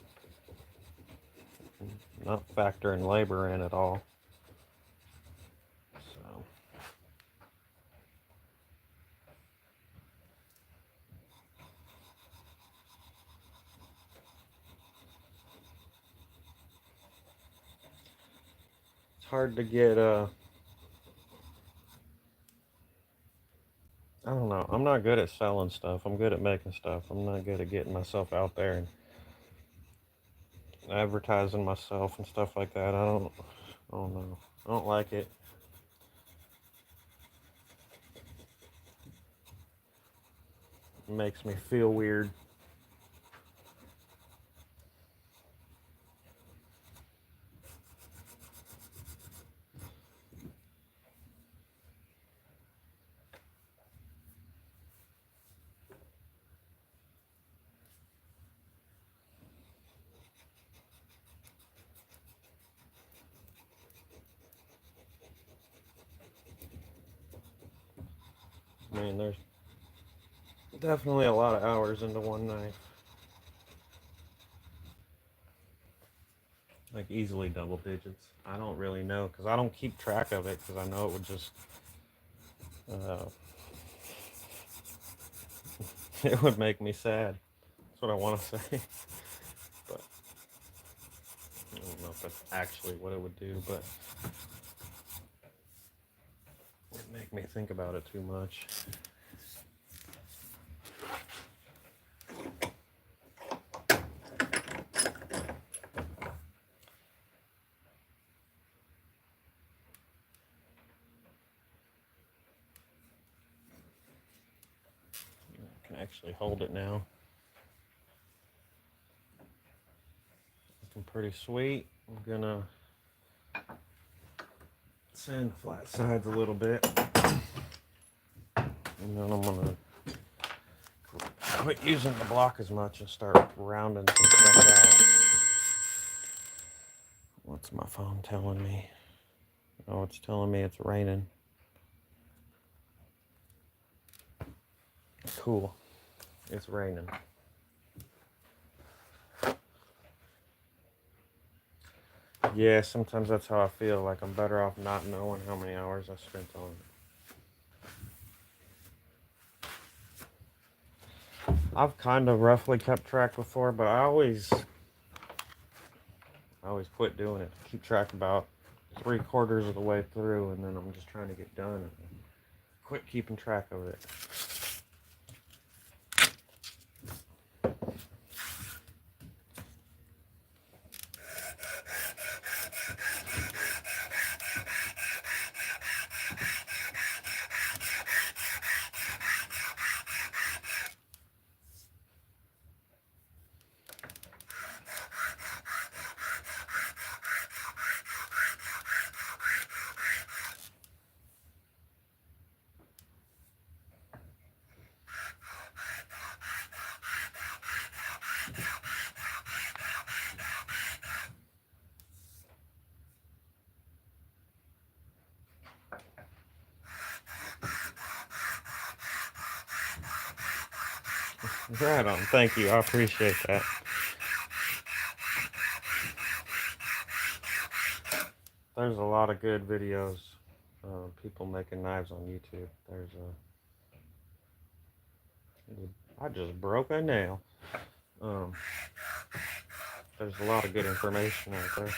Not factoring labor in at all. So it's hard to get I don't know. I'm not good at selling stuff. I'm good at making stuff. I'm not good at getting myself out there and advertising myself and stuff like that. I don't know. I don't like it. It makes me feel weird. I mean, there's definitely a lot of hours into one knife. Like easily double digits. I don't really know because I don't keep track of it because I know it would just uh, it would make me sad. That's what I want to say. But I don't know if that's actually what it would do, but it make me think about it too much. I can actually hold it now. Looking pretty sweet. I'm gonna sand flat sides a little bit, and then I'm gonna quit using the block as much and start rounding some stuff out. What's my phone telling me? Oh, it's telling me it's raining. Cool. It's raining. Yeah, sometimes that's how I feel. Like I'm better off not knowing how many hours I spent on it. I've kind of roughly kept track before, but I always quit doing it. Keep track about 3/4 of the way through, and then I'm just trying to get done and quit keeping track of it. Right on. Thank you. I appreciate that. There's a lot of good videos. People making knives on YouTube. I just broke a nail. Um, there's a lot of good information out there.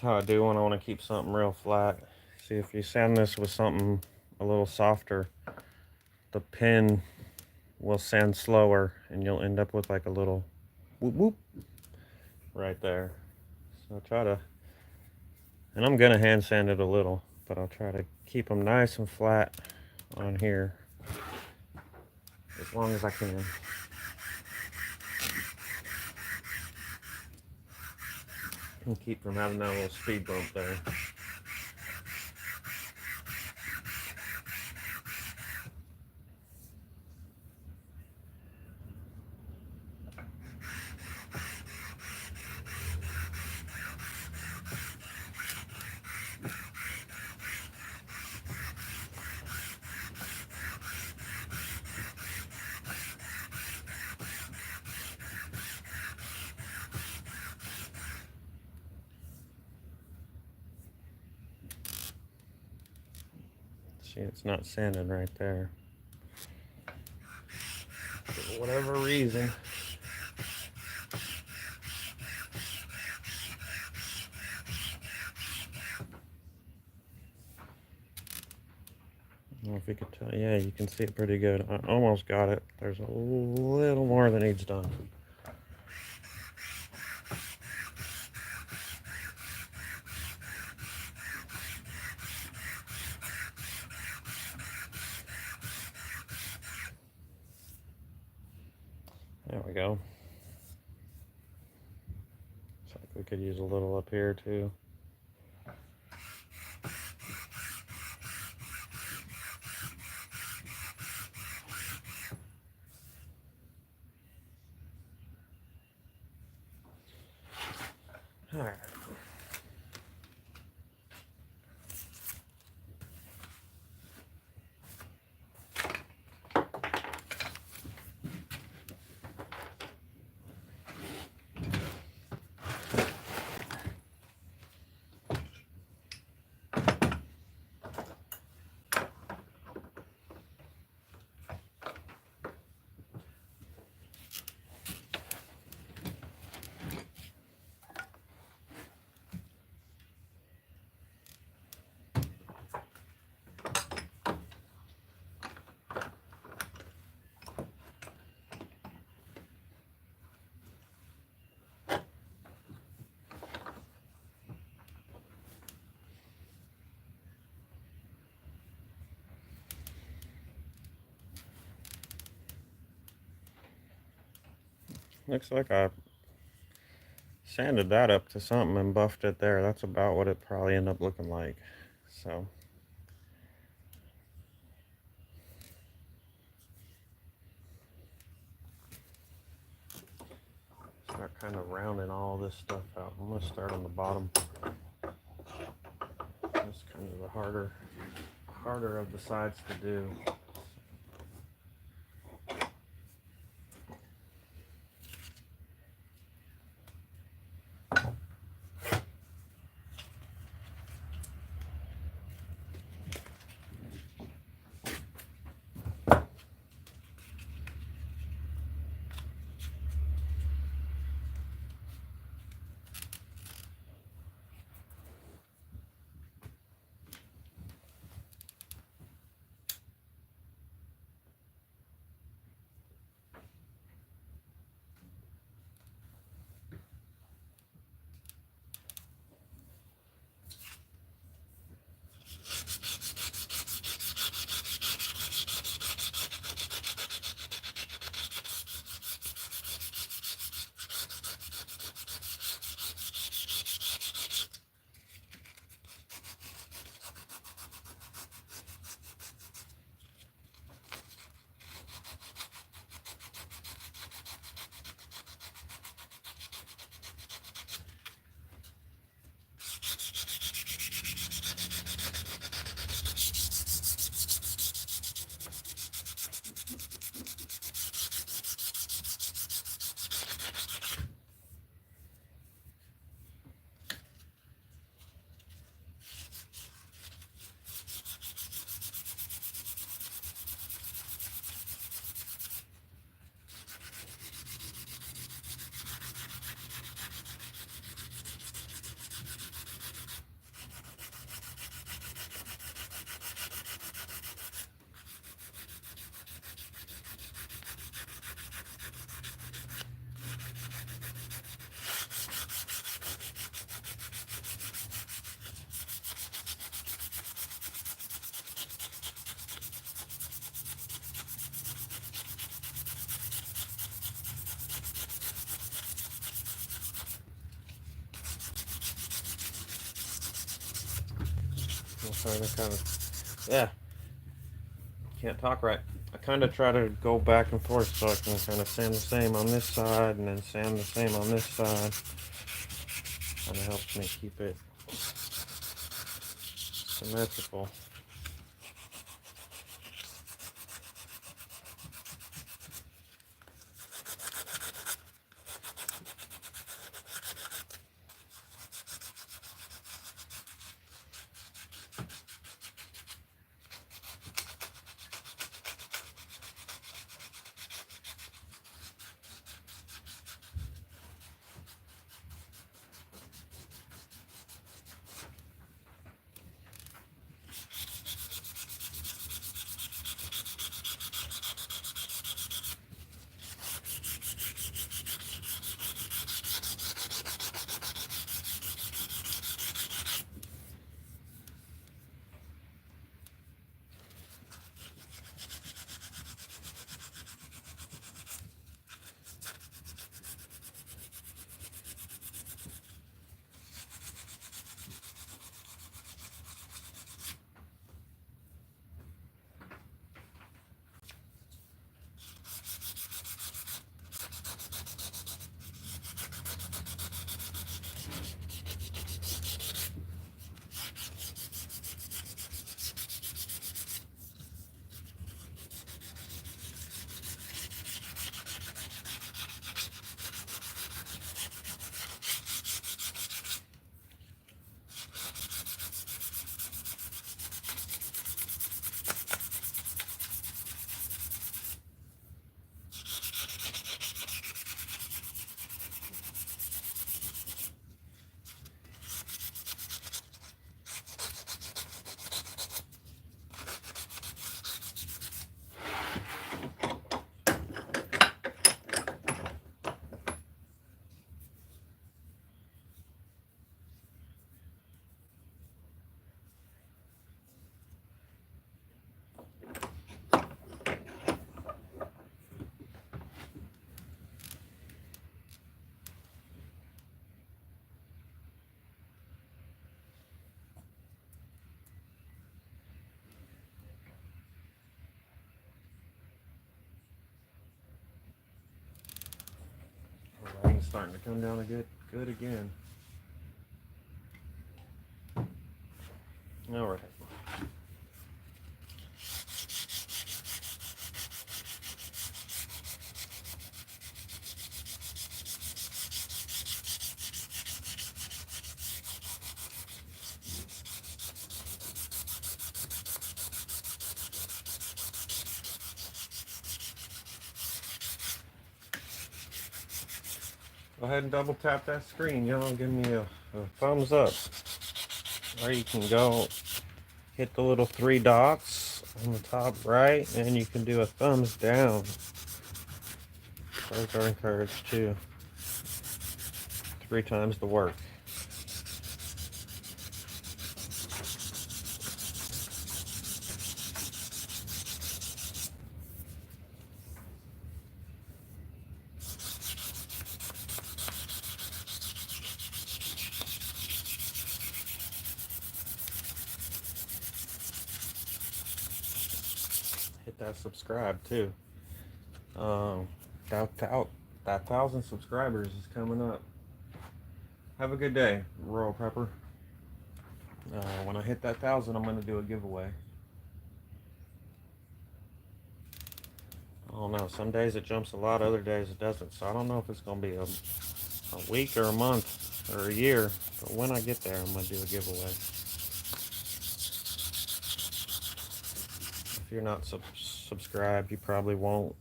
That's how I do when I want to keep something real flat. See, if you sand this with something a little softer, the pin will sand slower and you'll end up with like a little whoop whoop right there. So try to, and I'm gonna hand sand it a little, but I'll try to keep them nice and flat on here as long as I can. And keep from having that little speed bump there. See, it's not sanding right there. For whatever reason. I don't know if you could tell. Yeah, you can see it pretty good. I almost got it. There's a little more that needs done. There we go. Looks like we could use a little up here too. All right. Looks like I Sanded that up to something and buffed it there. That's about what it probably ended up looking like. So start kind of rounding all this stuff out. I'm going to start on the bottom. That's kind of the harder of the sides to do. I'm trying to kind of, yeah, can't talk right. I kind of try to go back and forth so I can kind of sand the same on this side and then sand the same on this side. Kind of helps me keep it symmetrical. starting to come down good again. All right. Go ahead and double tap that screen, y'all. Give me a thumbs up. Or you can go hit the little three dots on the top right, and you can do a thumbs down. Those are encouraged too. 3 times the work. Hit that subscribe too. That 1,000 subscribers is coming up. Have a good day, Rural Prepper. When I hit that 1,000, I'm gonna do a giveaway. I don't know. Some days it jumps a lot, other days it doesn't. So I don't know if it's gonna be a week or a month or a year. But when I get there, I'm gonna do a giveaway. If you're not subscribed, you probably won't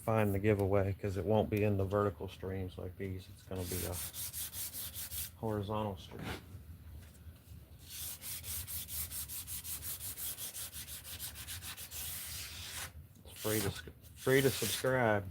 find the giveaway because it won't be in the vertical streams like these. It's going to be a horizontal stream. It's free to subscribe.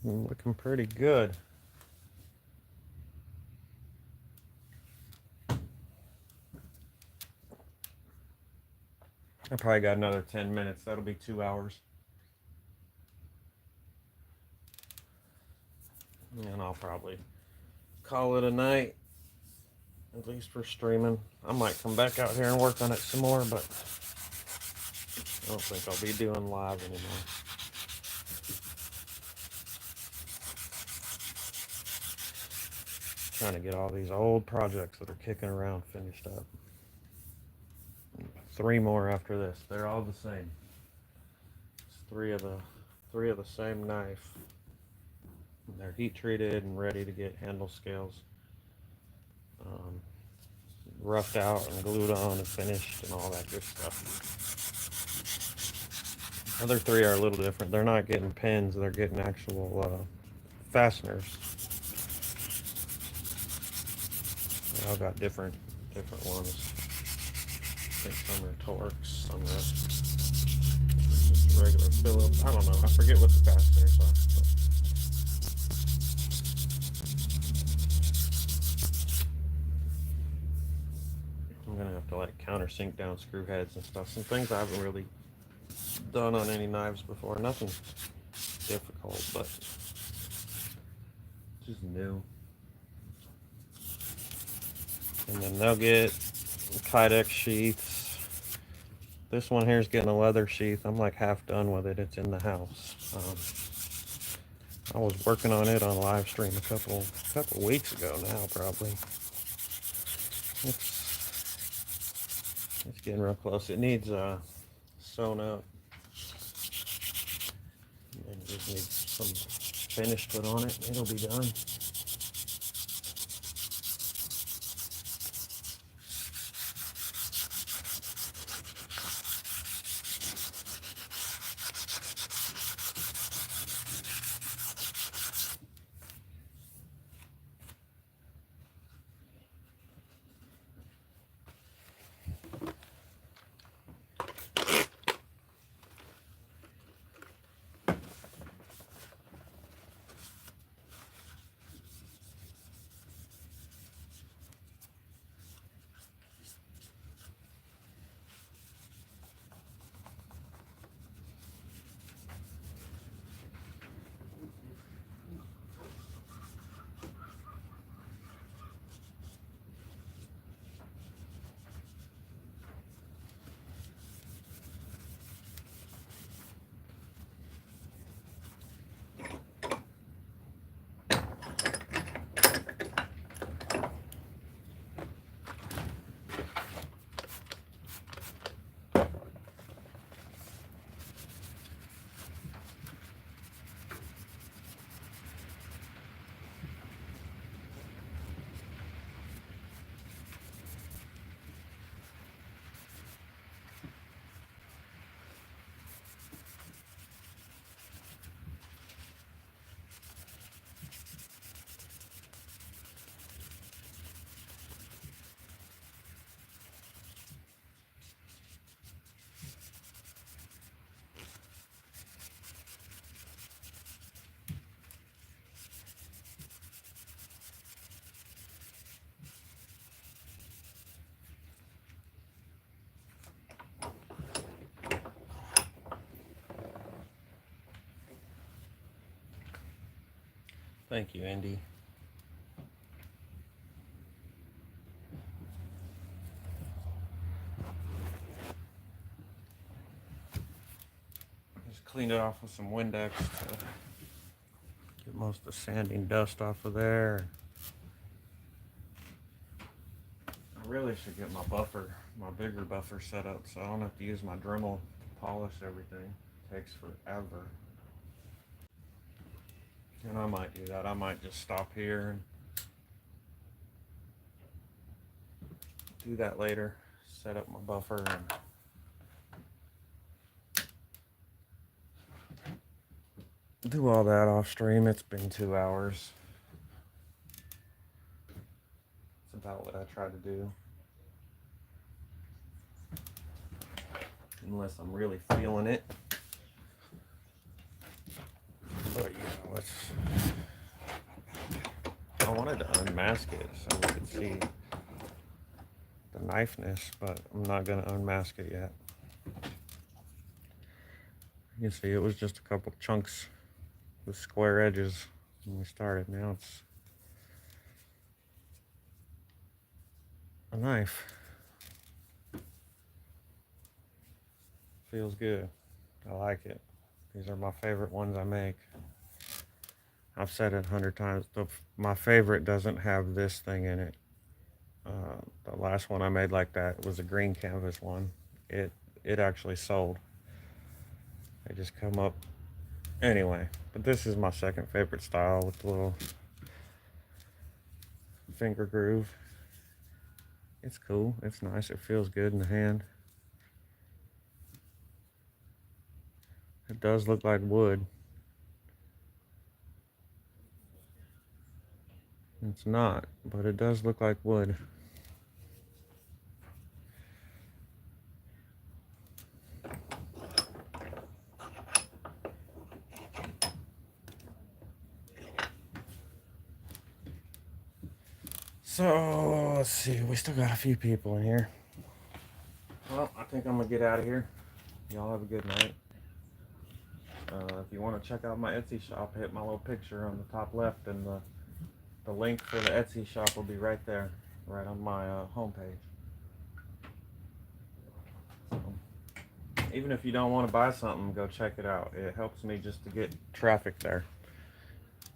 Looking pretty good. I probably got another 10 minutes. That'll be 2 hours. And I'll probably call it a night, at least for streaming. I might come back out here and work on it some more, but I don't think I'll be doing live anymore. Trying to get all these old projects that are kicking around finished up. 3 more after this. They're all the same. It's three of the same knife. They're heat treated and ready to get handle scales roughed out and glued on and finished and all that good stuff. Other 3 are a little different. They're not getting pins, they're getting actual fasteners. They all got different ones. I think some are Torx, some are just regular Phillips. I don't know. I forget what the fasteners are. I'm gonna have to like countersink down screw heads and stuff. Some things I haven't really done on any knives before. Nothing difficult, but just new. And then they'll get Kydex sheaths. This one here is getting a leather sheath. I'm like half done with it. It's in the house. I was working on it on live stream a couple weeks ago now, probably. It's getting real close. It needs sewn up. And it just needs some finish put on it. It'll be done. Thank you, Andy. Just cleaned it off with some Windex to get most of the sanding dust off of there. I really should get my bigger buffer set up so I don't have to use my Dremel to polish everything. It takes forever. And I might do that. I might just stop here and do that later. Set up my buffer and do all that off stream. It's been 2 hours. It's about what I try to do. Unless I'm really feeling it. But yeah, I wanted to unmask it so we could see the knifeness, but I'm not gonna unmask it yet. You can see it was just a couple chunks with square edges when we started. Now it's a knife. Feels good. I like it. These are my favorite ones I make. I've said it 100 times. My favorite doesn't have this thing in it. The last one I made like that was a green canvas one. It actually sold. They just come up anyway. But this is my second favorite style with the little finger groove. It's cool. It's nice. It feels good in the hand. It does look like wood. It's not, but it does look like wood. So, let's see. We still got a few people in here. Well, I think I'm going to get out of here. Y'all have a good night. If you want to check out my Etsy shop, hit my little picture on the top left, and the link for the Etsy shop will be right there, right on my homepage. So, even if you don't want to buy something, go check it out. It helps me just to get traffic there.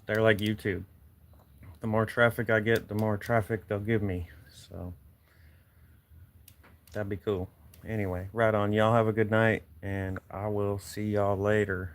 They're like YouTube. The more traffic I get, the more traffic they'll give me. So that'd be cool. Anyway, right on. Y'all have a good night, and I will see y'all later.